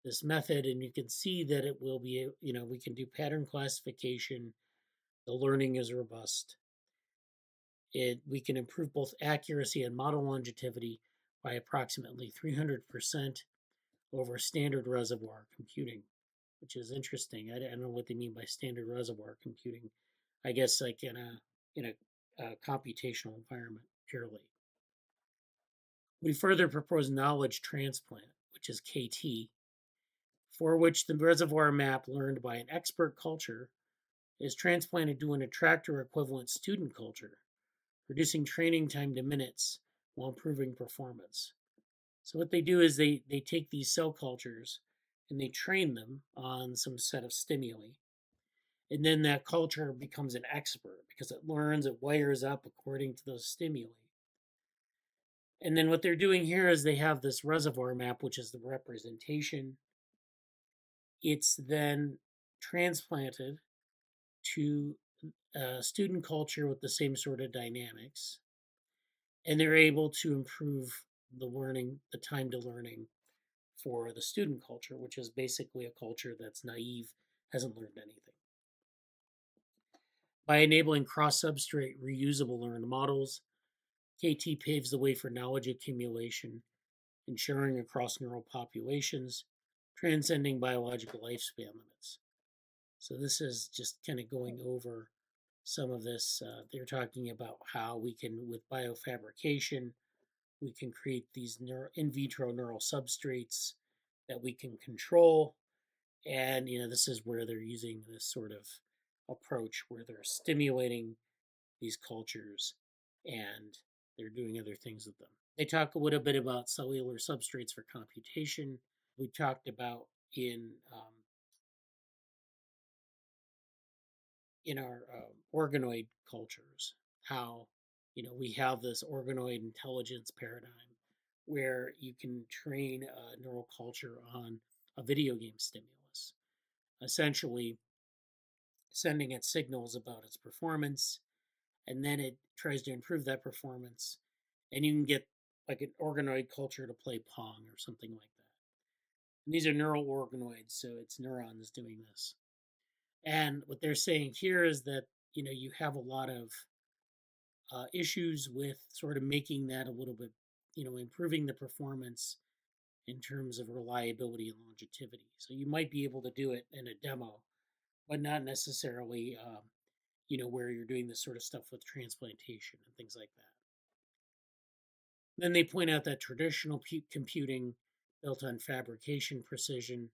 this method, and you can see that it will be, we can do pattern classification. The learning is robust. We can improve both accuracy and model longevity by approximately 300% over standard reservoir computing, which is interesting. I don't know what they mean by standard reservoir computing. I guess like in a computational environment purely. We further propose knowledge transplant, which is KT, for which the reservoir map learned by an expert culture is transplanted to an attractor equivalent student culture, reducing training time to minutes while improving performance. So what they do is they take these cell cultures and they train them on some set of stimuli. And then that culture becomes an expert because it learns, it wires up according to those stimuli. And then what they're doing here is they have this reservoir map, which is the representation. It's then transplanted to a student culture with the same sort of dynamics. And they're able to improve the learning, the time to learning for the student culture, which is basically a culture that's naive, hasn't learned anything. By enabling cross-substrate reusable learned models, KT paves the way for knowledge accumulation and sharing across neural populations, transcending biological lifespan limits. So this is just kind of going over some of this. They're talking about how we can, with biofabrication, we can create these in vitro neural substrates that we can control. And, this is where they're using this sort of approach where they're stimulating these cultures and they're doing other things with them. They talk a little bit about cellular substrates for computation. We talked about in our organoid cultures how we have this organoid intelligence paradigm where you can train a neural culture on a video game stimulus, essentially sending it signals about its performance, and then it tries to improve that performance, and you can get like an organoid culture to play Pong or something like that. And these are neural organoids, so it's neurons doing this. And what they're saying here is that you have a lot of issues with sort of making that a little bit, improving the performance in terms of reliability and longevity. So you might be able to do it in a demo, but not necessarily, where you're doing this sort of stuff with transplantation and things like that. Then they point out that traditional computing built on fabrication precision,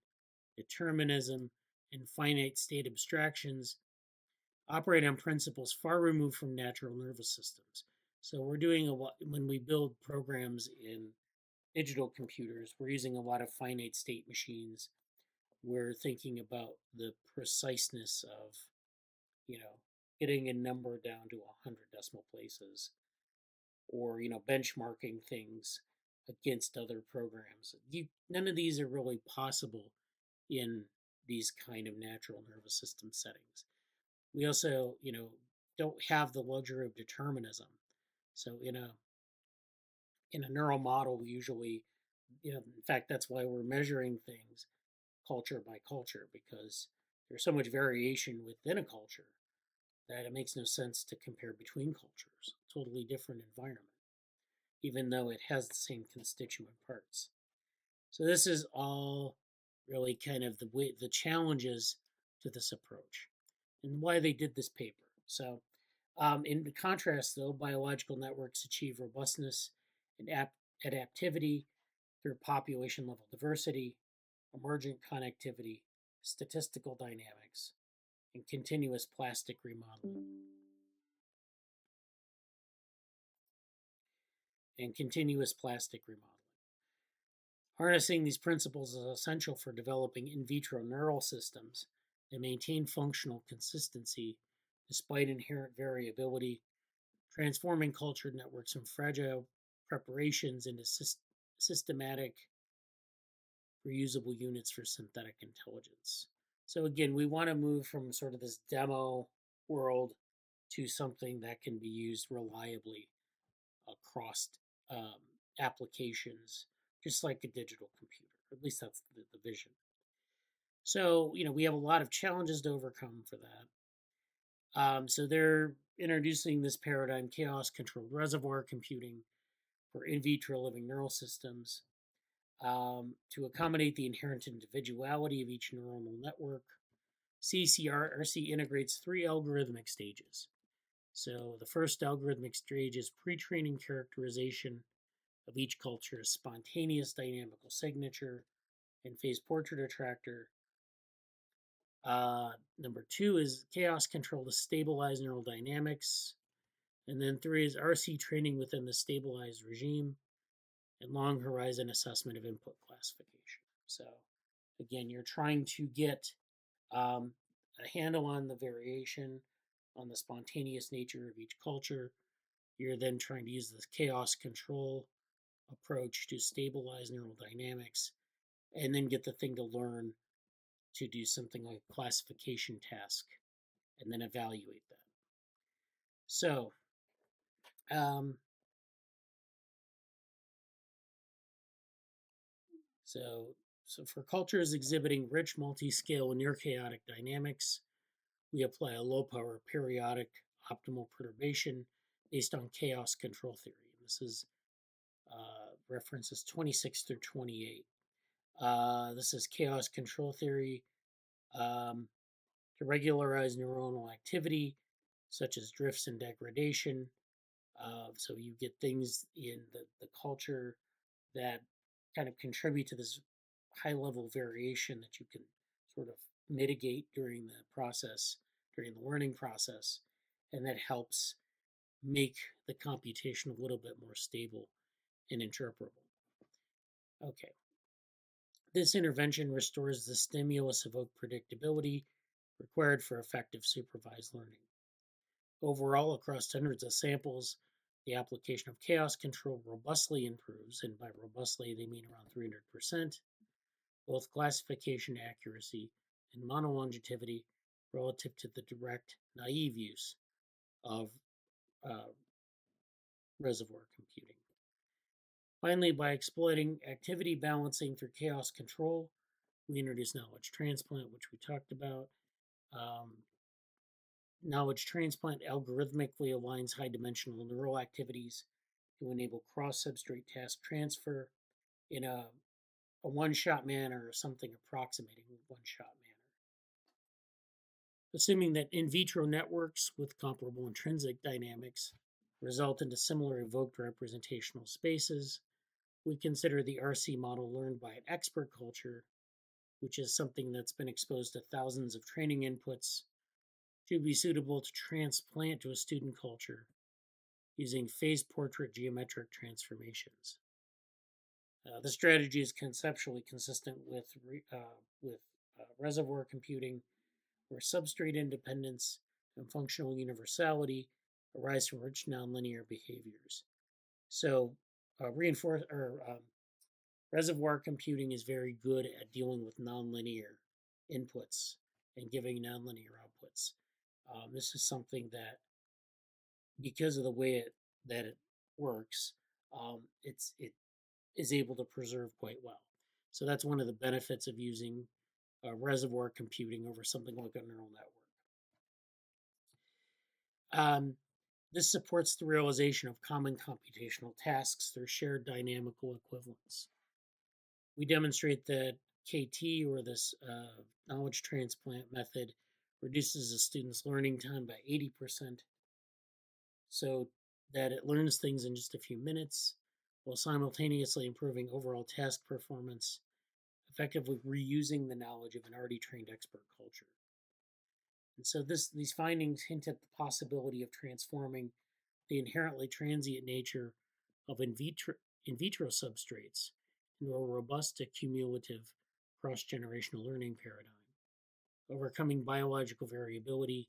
determinism, and finite state abstractions operate on principles far removed from natural nervous systems. So we're doing a lot, when we build programs in digital computers, we're using a lot of finite state machines. We're thinking about the preciseness of, getting a number down to 100 decimal places, or, benchmarking things against other programs. None of these are really possible in these kind of natural nervous system settings. We also, don't have the luxury of determinism. So in a neural model, we usually, in fact, that's why we're measuring things culture by culture, because there's so much variation within a culture that it makes no sense to compare between cultures. Totally different environment, even though it has the same constituent parts. So this is all really kind of the challenges to this approach and why they did this paper. So In contrast, though, biological networks achieve robustness and adaptivity through population level diversity, emergent connectivity, statistical dynamics, and continuous plastic remodeling. Harnessing these principles is essential for developing in vitro neural systems that maintain functional consistency despite inherent variability, transforming cultured networks from fragile preparations into systematic, reusable units for synthetic intelligence. So again, we want to move from sort of this demo world to something that can be used reliably across applications, just like a digital computer. At least that's the vision. So, we have a lot of challenges to overcome for that. So they're introducing this paradigm, chaos-controlled reservoir computing for in vitro living neural systems to accommodate the inherent individuality of each neuronal network. CCRC integrates 3 algorithmic stages. So the first algorithmic stage is pre-training characterization of each culture's spontaneous dynamical signature and phase portrait attractor. Number 2 is chaos control to stabilize neural dynamics. And then 3 is RC training within the stabilized regime and long horizon assessment of input classification. So again, you're trying to get a handle on the variation, on the spontaneous nature of each culture. You're then trying to use this chaos control approach to stabilize neural dynamics and then get the thing to learn to do something like a classification task and then evaluate that. So, so for cultures exhibiting rich multi-scale and near chaotic dynamics, we apply a low-power periodic optimal perturbation based on chaos control theory. This is references 26 through 28. This is chaos control theory to regularize neuronal activity, such as drifts and degradation. So you get things in the culture that kind of contribute to this high-level variation that you can sort of mitigate during the process, during the learning process, and that helps make the computation a little bit more stable and interpretable. Okay. This intervention restores the stimulus-evoked predictability required for effective supervised learning. Overall, across hundreds of samples, the application of chaos control robustly improves, and by robustly they mean around 300%, both classification accuracy and monolongevity relative to the direct, naive use of reservoir computing. Finally, by exploiting activity balancing through chaos control, we introduce knowledge transplant, which we talked about. Knowledge transplant algorithmically aligns high-dimensional neural activities to enable cross-substrate task transfer in a one-shot manner or something approximating a one-shot manner. Assuming that in vitro networks with comparable intrinsic dynamics result into similar evoked representational spaces, we consider the RC model learned by an expert culture, which is something that's been exposed to thousands of training inputs, to be suitable to transplant to a student culture using phase portrait geometric transformations. The strategy is conceptually consistent with reservoir computing, where substrate independence and functional universality arise from rich nonlinear behaviors. So, reservoir computing is very good at dealing with nonlinear inputs and giving nonlinear outputs. This is something that, because of the way that it works, it is able to preserve quite well. So that's one of the benefits of using reservoir computing over something like a neural network. This supports the realization of common computational tasks through shared dynamical equivalence. We demonstrate that KT, or this knowledge transplant method, reduces a student's learning time by 80%, so that it learns things in just a few minutes while simultaneously improving overall task performance, effectively reusing the knowledge of an already trained expert culture. And so these findings hint at the possibility of transforming the inherently transient nature of in vitro substrates into a robust accumulative cross-generational learning paradigm, overcoming biological variability,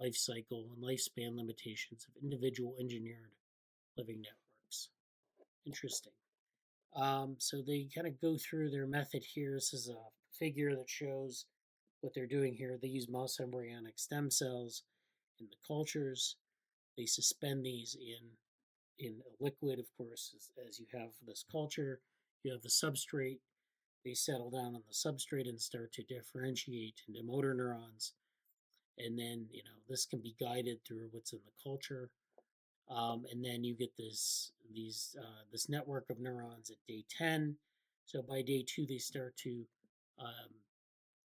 life cycle, and lifespan limitations of individual engineered living networks. Interesting. So they kind of go through their method here. This is a figure that shows what they're doing here. They use mouse embryonic stem cells in the cultures. They suspend these in a liquid, of course, as you have this culture. You have the substrate. They settle down on the substrate and start to differentiate into motor neurons. And then, this can be guided through what's in the culture. And then you get this network of neurons at day 10. So by day 2, they start to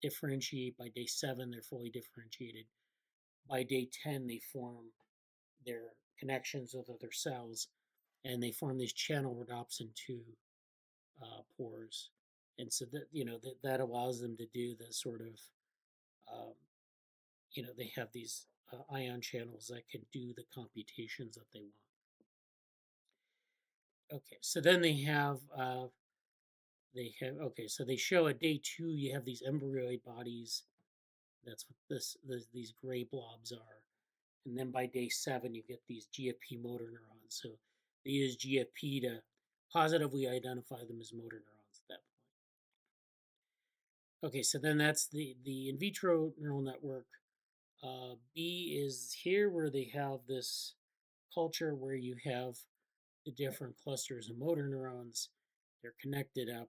differentiate. By day 7, they're fully differentiated. By day 10, they form their connections with other cells, and they form these channel rhodopsin 2 pores. And so that allows them to do the sort of, they have these ion channels that can do the computations that they want. Okay, so then they show at day 2 you have these embryoid bodies. That's what these gray blobs are. And then by day 7 you get these GFP motor neurons. So they use GFP to positively identify them as motor neurons at that point. Okay, so then that's the in vitro neural network. B is here where they have this culture where you have the different clusters of motor neurons. They're connected up,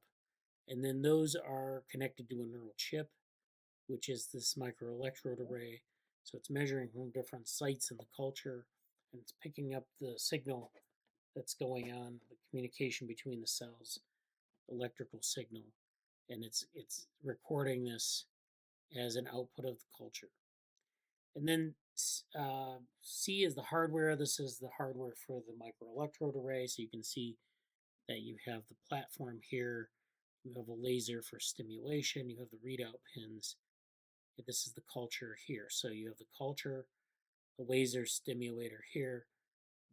and then those are connected to a neural chip, which is this microelectrode array. So it's measuring from different sites in the culture, and it's picking up the signal that's going on, the communication between the cells, electrical signal, and it's recording this as an output of the culture. And then C is the hardware. This is the hardware for the microelectrode array. So you can see that you have the platform here. You have a laser for stimulation. You have the readout pins. This is the culture here. So you have the culture, the laser stimulator here,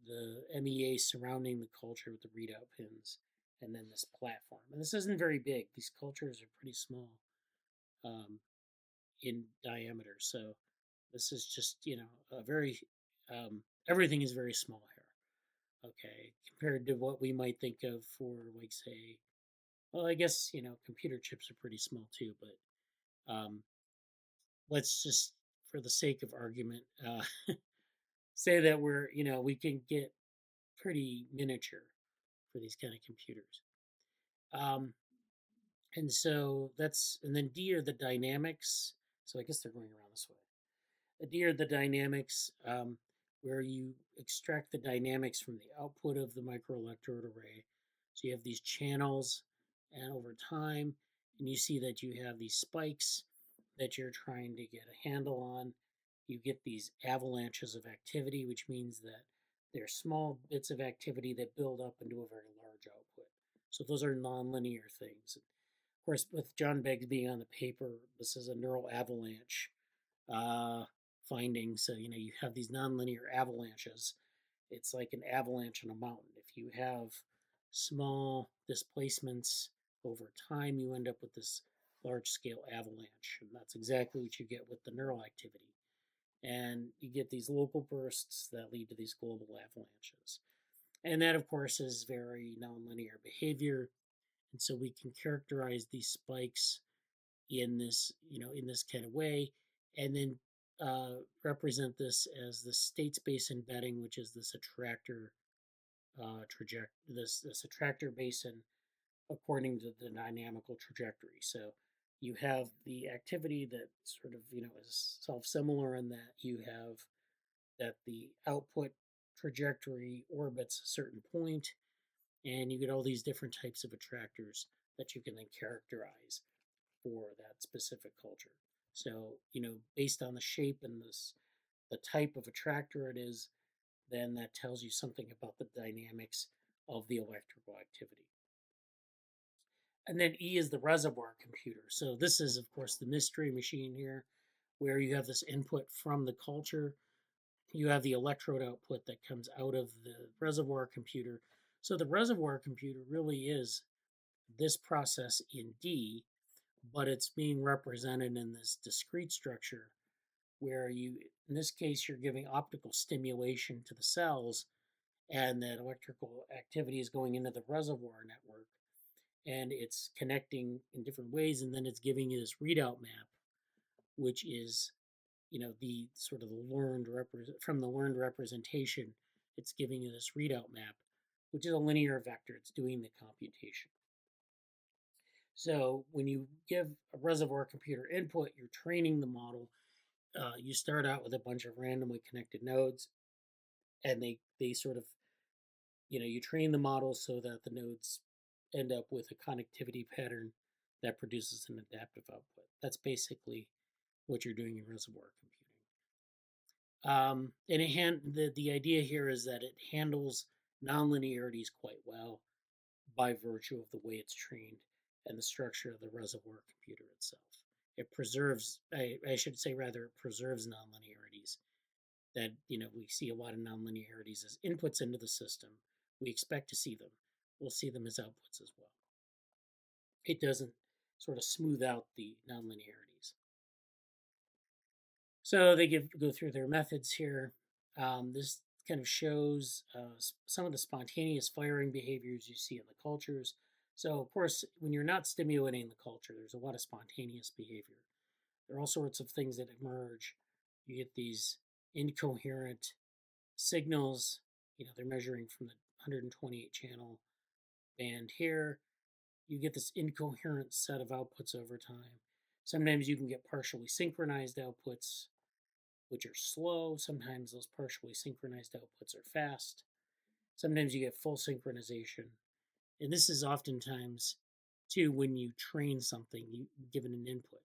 the MEA surrounding the culture with the readout pins, and then this platform. And this isn't very big. These cultures are pretty small in diameter. So this is just, a very, everything is very small here. Okay, compared to what we might think of for, like, say, well, I guess, computer chips are pretty small too, but let's just, for the sake of argument, say that we can get pretty miniature for these kind of computers. And so and then D are the dynamics. So I guess they're going around this way. The D are the dynamics, where you extract the dynamics from the output of the microelectrode array. So you have these channels, and over time, and you see that you have these spikes that you're trying to get a handle on. You get these avalanches of activity, which means that they're small bits of activity that build up into a very large output. So those are nonlinear things. Of course, with John Beggs being on the paper, this is a neural avalanche finding. So, you have these nonlinear avalanches. It's like an avalanche on a mountain. If you have small displacements over time, you end up with this large-scale avalanche. And that's exactly what you get with the neural activity. And you get these local bursts that lead to these global avalanches. And that, of course, is very nonlinear behavior. And so we can characterize these spikes in this kind of way, and then represent this as the state space embedding, which is this attractor this attractor basin according to the dynamical trajectory. So you have the activity that sort of is self-similar in that you have that the output trajectory orbits a certain point, and you get all these different types of attractors that you can then characterize for that specific culture. So, based on the shape and the type of attractor it is, then that tells you something about the dynamics of the electrical activity. And then E is the reservoir computer. So this is, of course, the mystery machine here, where you have this input from the culture. You have the electrode output that comes out of the reservoir computer. So the reservoir computer really is this process in D, but it's being represented in this discrete structure where you, in this case, you're giving optical stimulation to the cells, and that electrical activity is going into the reservoir network, and it's connecting in different ways, and then it's giving you this readout map, which is, the sort of from the learned representation, it's giving you this readout map, which is a linear vector. It's doing the computation. So when you give a reservoir computer input, you're training the model. You start out with a bunch of randomly connected nodes, and they sort of, you train the model so that the nodes end up with a connectivity pattern that produces an adaptive output. That's basically what you're doing in reservoir computing. And the idea here is that it handles nonlinearities quite well by virtue of the way it's trained and the structure of the reservoir computer itself. It preserves, I should say rather, it preserves nonlinearities. That, we see a lot of nonlinearities as inputs into the system. We expect to see them. We'll see them as outputs as well. It doesn't sort of smooth out the nonlinearities. So they go through their methods here. This kind of shows some of the spontaneous firing behaviors you see in the cultures. So, of course, when you're not stimulating the culture, there's a lot of spontaneous behavior. There are all sorts of things that emerge. You get these incoherent signals. They're measuring from the 128 channel band here. You get this incoherent set of outputs over time. Sometimes you can get partially synchronized outputs, which are slow. Sometimes those partially synchronized outputs are fast. Sometimes you get full synchronization. And this is oftentimes, too, when you train something, you give it an input.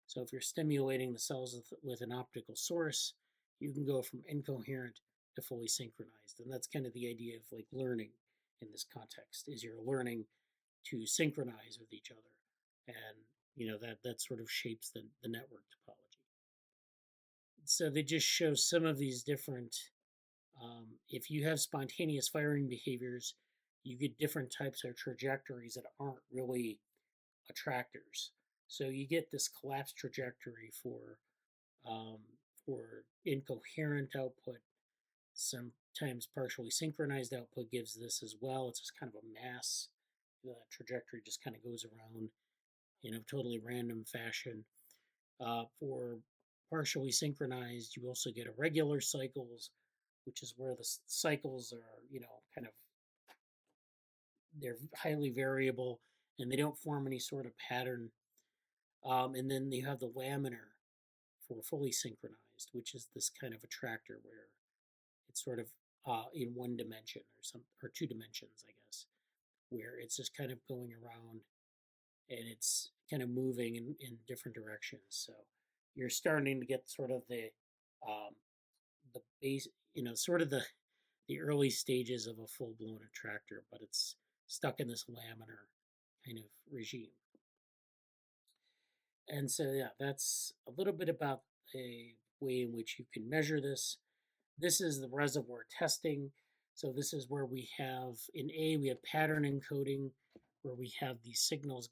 So if you're stimulating the cells with an optical source, you can go from incoherent to fully synchronized. And that's kind of the idea of like learning in this context, is you're learning to synchronize with each other. And, that sort of shapes the network topology. So they just show some of these different, if you have spontaneous firing behaviors, you get different types of trajectories that aren't really attractors. So you get this collapsed trajectory for incoherent output. Sometimes partially synchronized output gives this as well. It's just kind of a mass. The trajectory just kind of goes around in a totally random fashion. For partially synchronized, you also get irregular cycles, which is where the cycles are, kind of, they're highly variable and they don't form any sort of pattern. And then you have the laminar for fully synchronized, which is this kind of attractor where it's sort of in one dimension or two dimensions, I guess, where it's just kind of going around and it's kind of moving in different directions. So you're starting to get sort of the base, sort of the early stages of a full-blown attractor, but it's stuck in this laminar kind of regime. And so, yeah, that's a little bit about a way in which you can measure this. This is the reservoir testing. So this is where we have, in A, we have pattern encoding, where we have these signals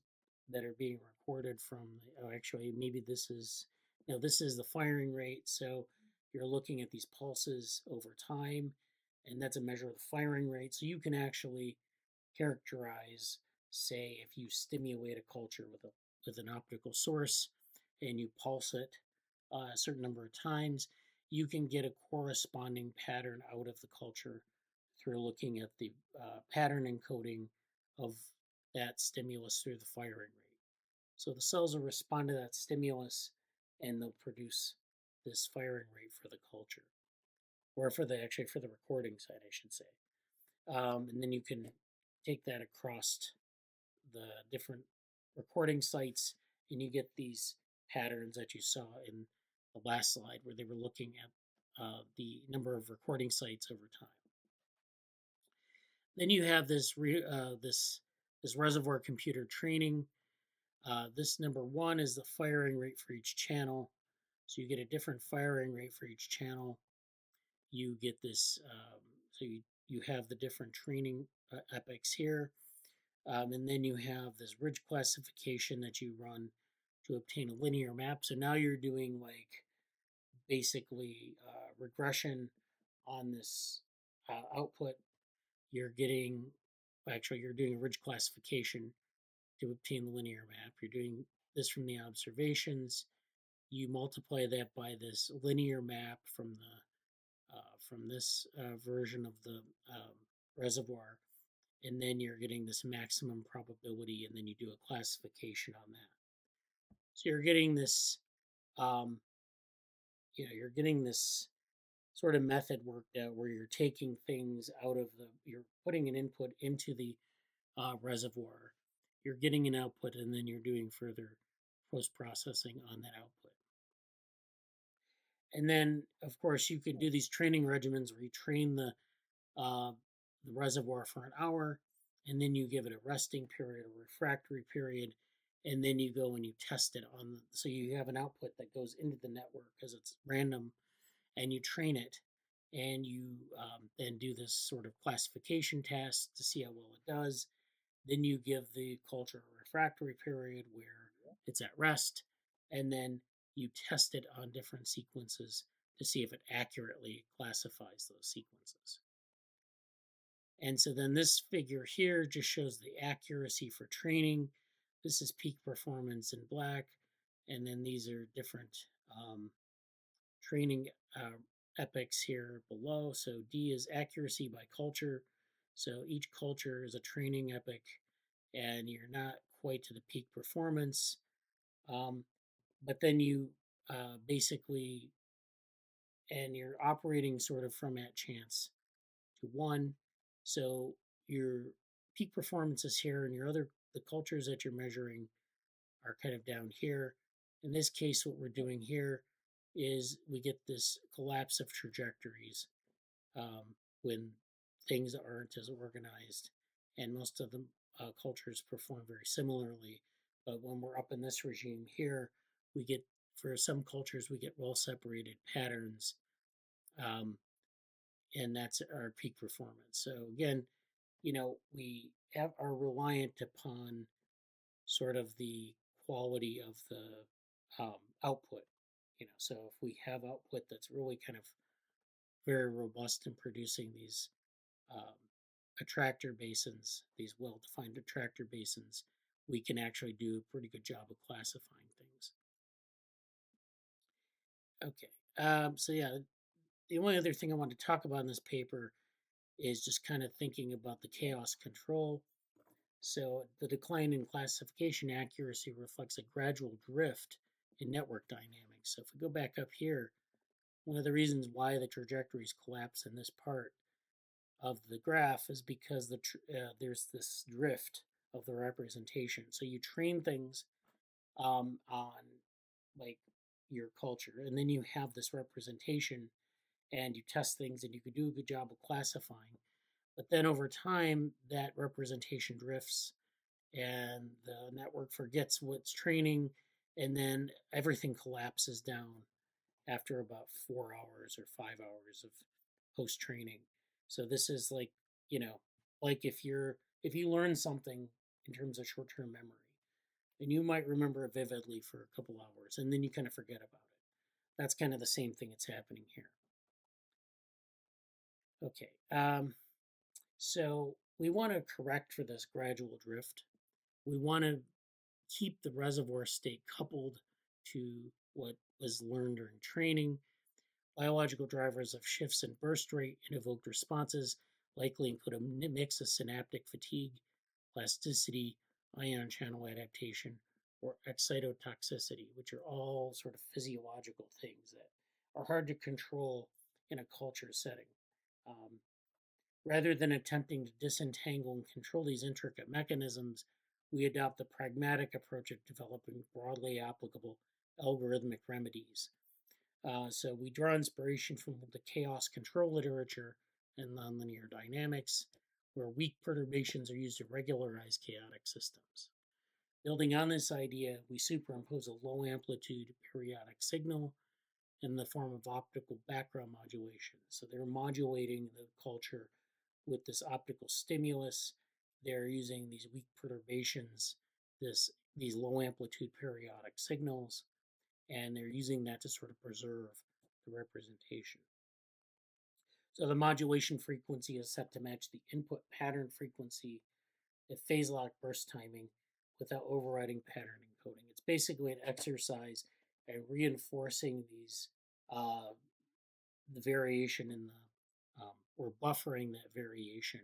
that are being recorded from, actually, maybe this is the firing rate. So you're looking at these pulses over time, and that's a measure of the firing rate. So you can actually characterize, say, if you stimulate a culture with an optical source and you pulse it a certain number of times, you can get a corresponding pattern out of the culture through looking at the pattern encoding of that stimulus through the firing rate. So the cells will respond to that stimulus and they'll produce this firing rate for the culture, or for the recording side, I should say. And then you can take that across the different recording sites and you get these patterns that you saw in the last slide where they were looking at the number of recording sites over time. Then you have this reservoir computer training. This number 1 is the firing rate for each channel. So you get a different firing rate for each channel. You get this, so you have the different training epochs here. And then you have this ridge classification that you run to obtain a linear map. So now you're doing like basically regression on this output. You're doing a ridge classification to obtain the linear map. You're doing this from the observations. You multiply that by this linear map from this version of the reservoir, and then you're getting this maximum probability, and then you do a classification on that. So you're getting this, you're getting this sort of method worked out where you're taking things you're putting an input into the reservoir, you're getting an output, and then you're doing further post-processing on that output. And then, of course, you could do these training regimens where you train the reservoir for an hour, and then you give it a resting period, a refractory period, and then you go and you test it so you have an output that goes into the network because it's random, and you train it, and you then do this sort of classification test to see how well it does. Then you give the culture a refractory period where it's at rest, and then you test it on different sequences to see if it accurately classifies those sequences. And so then this figure here just shows the accuracy for training. This is peak performance in black, and then these are different training epochs here below. So D is accuracy by culture. So each culture is a training epoch, and you're not quite to the peak performance. But then you basically, and you're operating sort of from at chance to 1. So your peak performance is here, and the cultures that you're measuring are kind of down here. In this case, what we're doing here is we get this collapse of trajectories when things aren't as organized, and most of the cultures perform very similarly. But when we're up in this regime here, for some cultures, we get well-separated patterns, and that's our peak performance. So again, we are reliant upon sort of the quality of the output. So if we have output that's really kind of very robust in producing these attractor basins, these well-defined attractor basins, we can actually do a pretty good job of classifying things. Okay, so yeah, the only other thing I want to talk about in this paper is just kind of thinking about the chaos control. So the decline in classification accuracy reflects a gradual drift in network dynamics. So if we go back up here, one of the reasons why the trajectories collapse in this part of the graph is because there's this drift of the representation. So you train things on like your culture, and then you have this representation, and you test things, and you could do a good job of classifying. But then over time, that representation drifts, and the network forgets what's training, and then everything collapses down after about 4 hours or 5 hours of post-training. So this is like, like if you learn something in terms of short-term memory, and you might remember it vividly for a couple hours, and then you kind of forget about it. That's kind of the same thing that's happening here. Okay, so we want to correct for this gradual drift. We want to keep the reservoir state coupled to what was learned during training. Biological drivers of shifts in burst rate and evoked responses likely include a mix of synaptic fatigue, plasticity, ion channel adaptation, or excitotoxicity, which are all sort of physiological things that are hard to control in a culture setting. Rather than attempting to disentangle and control these intricate mechanisms, we adopt the pragmatic approach of developing broadly applicable algorithmic remedies. So we draw inspiration from the chaos control literature and nonlinear dynamics, where weak perturbations are used to regularize chaotic systems. Building on this idea, we superimpose a low amplitude periodic signal in the form of optical background modulation. So they're modulating the culture with this optical stimulus. They're using these weak perturbations, these low amplitude periodic signals, and they're using that to sort of preserve the representation. So the modulation frequency is set to match the input pattern frequency at phase lock burst timing without overriding pattern encoding. It's basically an exercise at reinforcing these the variation in the or buffering that variation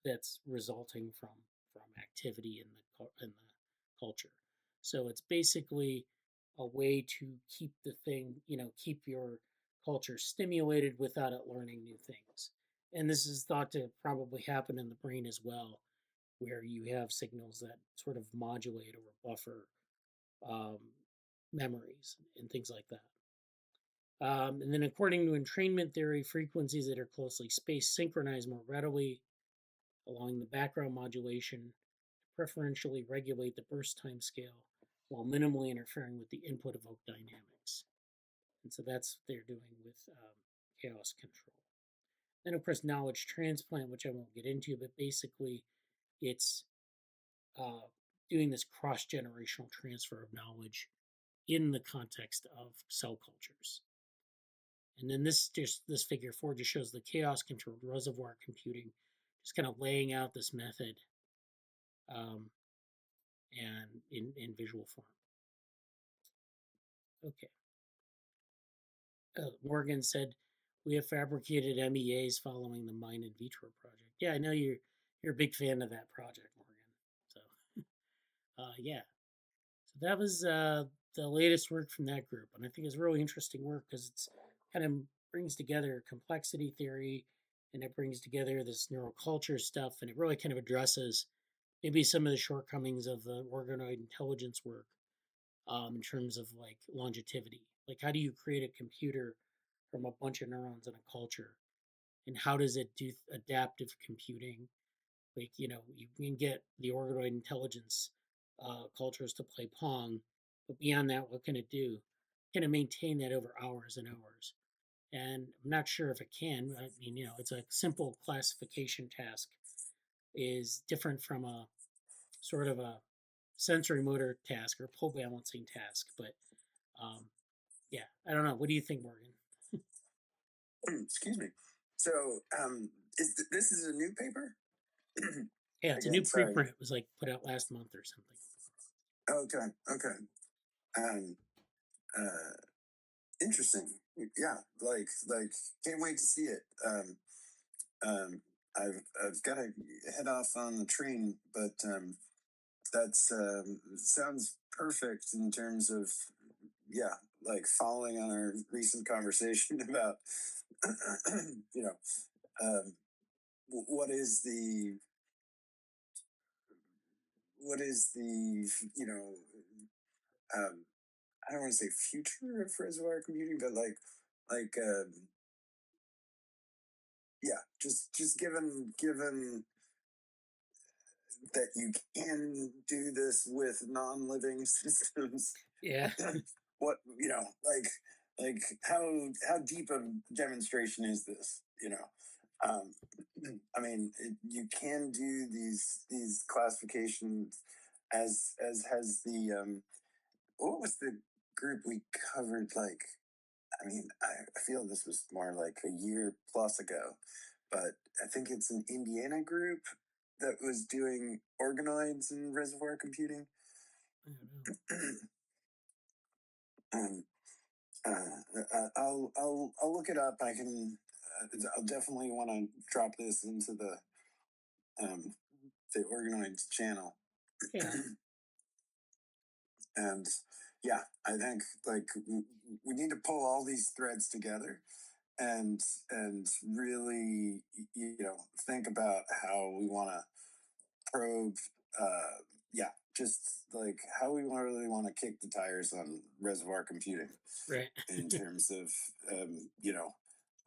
that's resulting from activity in the culture. So it's basically a way to keep the thing, keep your culture stimulated without it learning new things. And this is thought to probably happen in the brain as well, where you have signals that sort of modulate or buffer memories and things like that. And then according to entrainment theory, frequencies that are closely spaced synchronize more readily, allowing the background modulation to preferentially regulate the burst time scale while minimally interfering with the input evoked dynamics. And so that's what they're doing with chaos control. Then, of course, knowledge transplant, which I won't get into, but basically it's doing this cross-generational transfer of knowledge in the context of cell cultures. And then this figure 4 just shows the chaos-controlled reservoir computing, just kind of laying out this method and in visual form. Okay. Morgan said, we have fabricated MEAs following the Mind in Vitro project. Yeah, I know you're a big fan of that project, Morgan. So, yeah. So that was the latest work from that group. And I think it's really interesting work because it's kind of brings together complexity theory and it brings together this neuroculture stuff. And it really kind of addresses maybe some of the shortcomings of the organoid intelligence work in terms of like longevity. Like, how do you create a computer from a bunch of neurons in a culture? And how does it do adaptive computing? Like, you can get the organoid intelligence cultures to play Pong, but beyond that, what can it do? Can it maintain that over hours and hours? And I'm not sure if it can. I mean, it's a simple classification task is different from a sort of a sensory motor task or pole balancing task. But yeah, I don't know. What do you think, Morgan? Excuse me. So, this is a new paper? Yeah, it's a new preprint. It was like put out last month or something. Okay. Interesting. Yeah, like can't wait to see it. I've got to head off on the train, but that's sounds perfect in terms of like following on our recent conversation about what is the I don't want to say future of reservoir computing, but just given that you can do this with non-living systems. Yeah. What like how deep a demonstration is this? I mean, you can do these classifications as has the what was the group we covered? Like, I mean, I feel this was more like a year plus ago, but I think it's an Indiana group that was doing organoids and reservoir computing. I'll look it up. I can. I'll definitely want to drop this into the organoids channel. Yeah. And yeah, I think like we need to pull all these threads together and really think about how we want to probe just like how we really want to kick the tires on reservoir computing, right? In terms of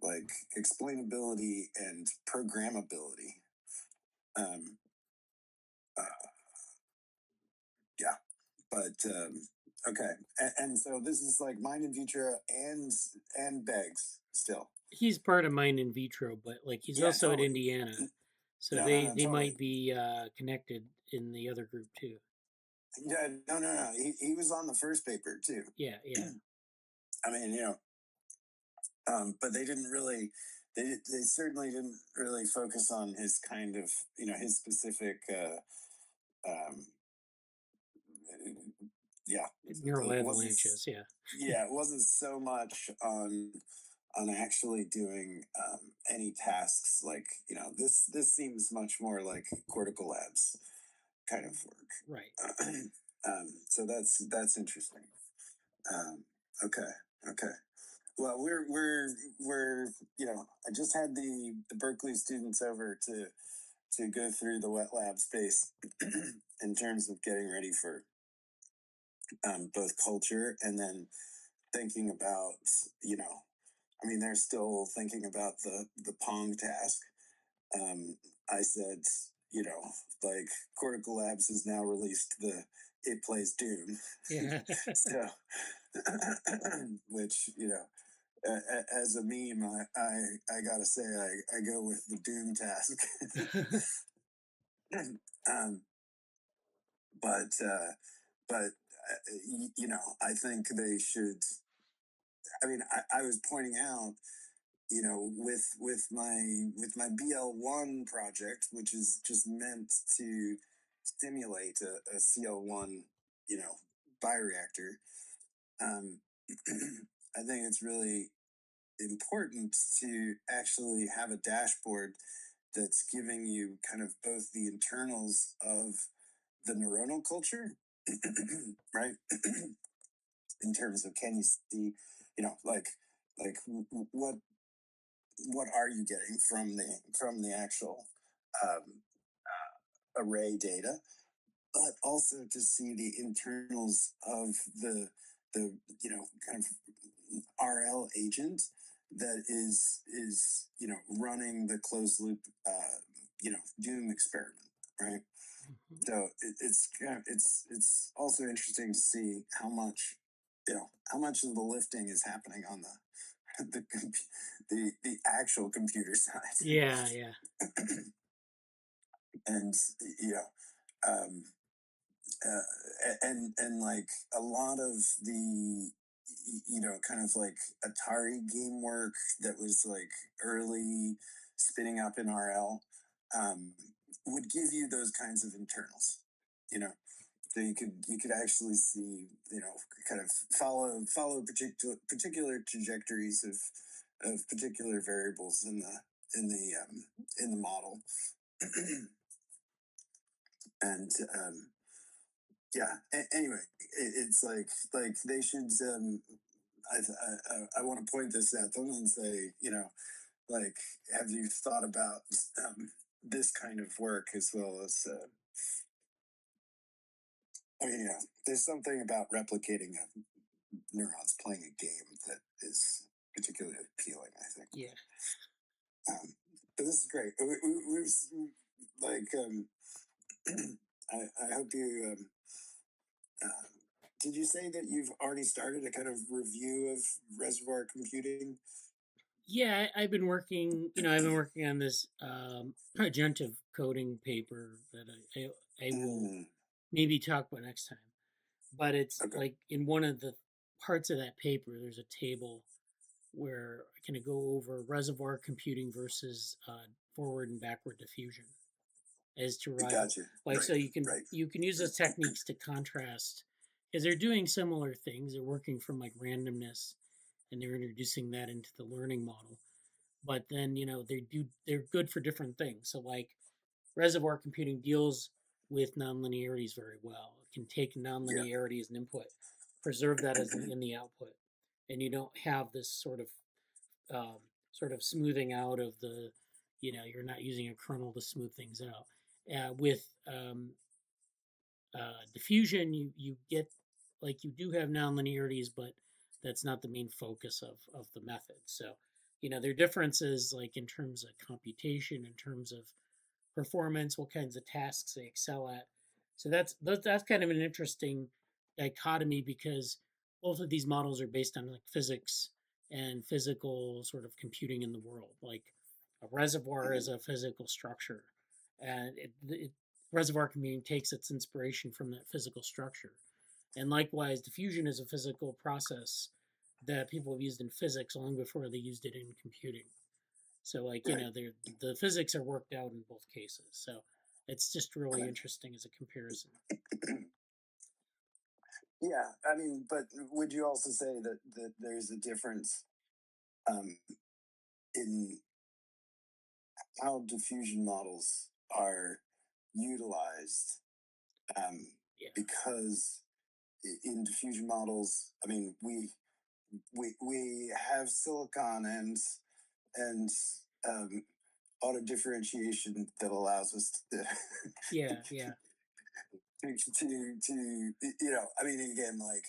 like explainability and programmability. Yeah, but okay, and so this is like mind in vitro and Begs still. He's part of Mind in Vitro, but like he's also totally. at Indiana, so No, they totally. might be connected in the other group too. Yeah, no. He was on the first paper too. Yeah. I mean, but they didn't really. They certainly didn't really focus on his kind of his specific. Yeah, neural avalanches. Yeah, it wasn't so much on actually doing any tasks like this seems much more like cortical labs kind of work, right? So that's interesting. Okay, well we're I just had the Berkeley students over to go through the wet lab space in terms of getting ready for both culture and then thinking about they're still thinking about the Pong task. I said, like Cortical Labs has now released the It Plays Doom. Yeah. So, which as a meme, I gotta say I go with the Doom task. But I think they should. I mean, I was pointing out, with my BL1 project, which is just meant to stimulate a CL1, bioreactor. I think it's really important to actually have a dashboard that's giving you kind of both the internals of the neuronal culture, right? In terms of, can you see, like what are you getting from the actual array data, but also to see the internals of the kind of RL agent that is running the closed loop Doom experiment, right? Mm-hmm. So it's also interesting to see how much of the lifting is happening on the actual computer side. Yeah. And and like a lot of the kind of like Atari game work that was like early spinning up in RL would give you those kinds of internals, so you could actually see kind of follow particular trajectories of particular variables in the model. And anyway, it's like they should I want to point this at them and say, like, have you thought about this kind of work as well as there's something about replicating neurons playing a game that is particularly appealing, I think. Yeah. But this is great. We've like I hope you did you say that you've already started a kind of review of reservoir computing? Yeah, I've been working on this agentive coding paper that I will maybe talk about next time. But it's like in one of the parts of that paper, there's a table where I kind of go over reservoir computing versus forward and backward diffusion as to rival. Gotcha. Like, right. so you can use those techniques to contrast, because they're doing similar things. They're working from like randomness, and they're introducing that into the learning model. But then they're good for different things. So like reservoir computing deals with nonlinearities very well. It can take nonlinearity as an input, preserve that as in the output, and you don't have this sort of smoothing out of the, you're not using a kernel to smooth things out. With diffusion, you get, like, you do have nonlinearities, but that's not the main focus of the method. So, there are differences, like, in terms of computation, in terms of performance, what kinds of tasks they excel at. So that's kind of an interesting dichotomy, because both of these models are based on, like, physics and physical sort of computing in the world. Like, a reservoir is a physical structure, and reservoir computing takes its inspiration from that physical structure. And likewise, diffusion is a physical process that people have used in physics long before they used it in computing. So, like, the physics are worked out in both cases. So it's just really interesting as a comparison. Yeah, I mean, but would you also say that there's a difference in how diffusion models are utilized? Because in diffusion models, I mean, we have silicon and auto differentiation that allows us to to I mean, again, like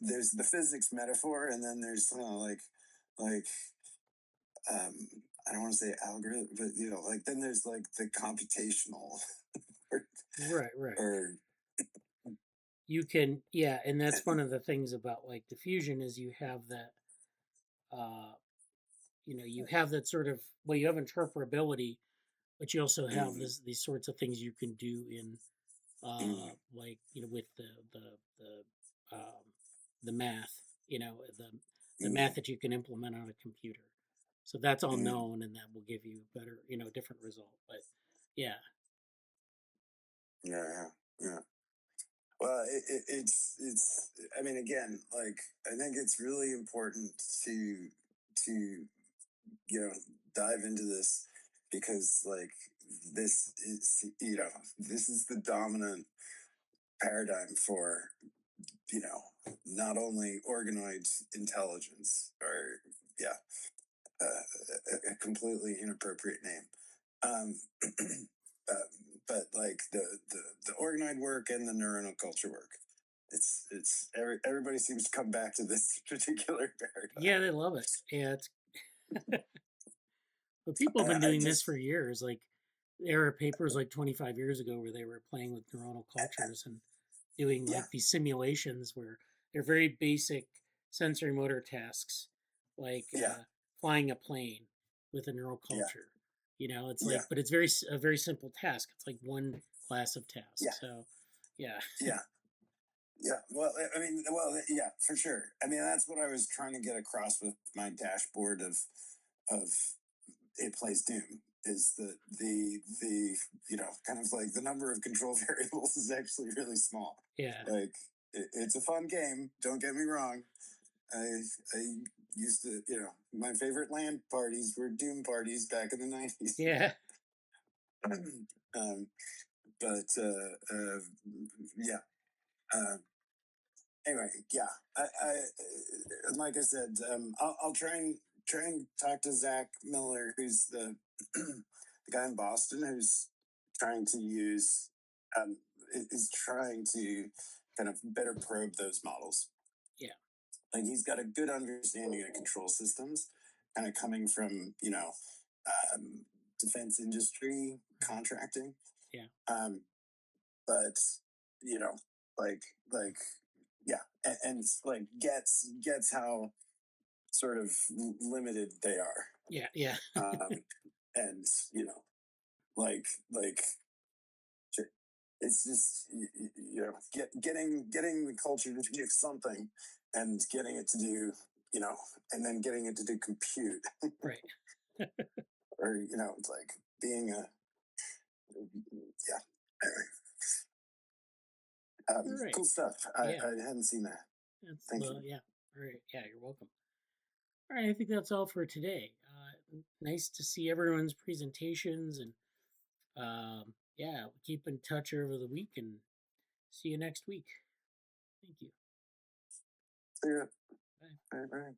there's the physics metaphor, and then there's like I don't want to say algorithm, but like then there's like the computational right or you can, and that's one of the things about, like, diffusion is you have that you have that sort of, well, you have interpretability, but you also have these sorts of things you can do in like, with the math, the math that you can implement on a computer. So that's all known, and that will give you better, different result. But yeah. Well, it's. I mean, again, like, I think it's really important to dive into this, because, like, this is this is the dominant paradigm for not only organoids intelligence, or a completely inappropriate name, but like the organoid work and the neuronal culture work. It's everybody seems to come back to this particular paradigm. Yeah, they love it. Yeah, it's but people have been doing this for years. Like, there are papers like 25 years ago where they were playing with neuronal cultures and doing like these simulations where they're very basic sensory motor tasks, like flying a plane with a neural culture. It's like, but it's a very simple task. It's like one class of tasks. So, yeah. Well, I mean, for sure. I mean, that's what I was trying to get across with my dashboard of It Plays Doom, is that the kind of like the number of control variables is actually really small. Yeah. Like, it's a fun game. Don't get me wrong. I used to, my favorite LAN parties were Doom parties back in the 90s. Yeah. Anyway, I like I said, I'll try and talk to Zach Miller, who's the the guy in Boston who's trying to use is trying to kind of better probe those models. Yeah, like, he's got a good understanding of control systems, kind of coming from defense industry contracting. Yeah. But and like gets how sort of limited they are. Yeah. And like it's just getting the culture to do something, and getting it to do and then getting it to do compute. Right. Or it's like being a anyway. Right. Cool stuff. I hadn't seen that. Thank you. Yeah. All right. Yeah, you're welcome. All right, I think that's all for today. Nice to see everyone's presentations, and we'll keep in touch over the week, and see you next week. Thank you. See ya. Bye. Bye.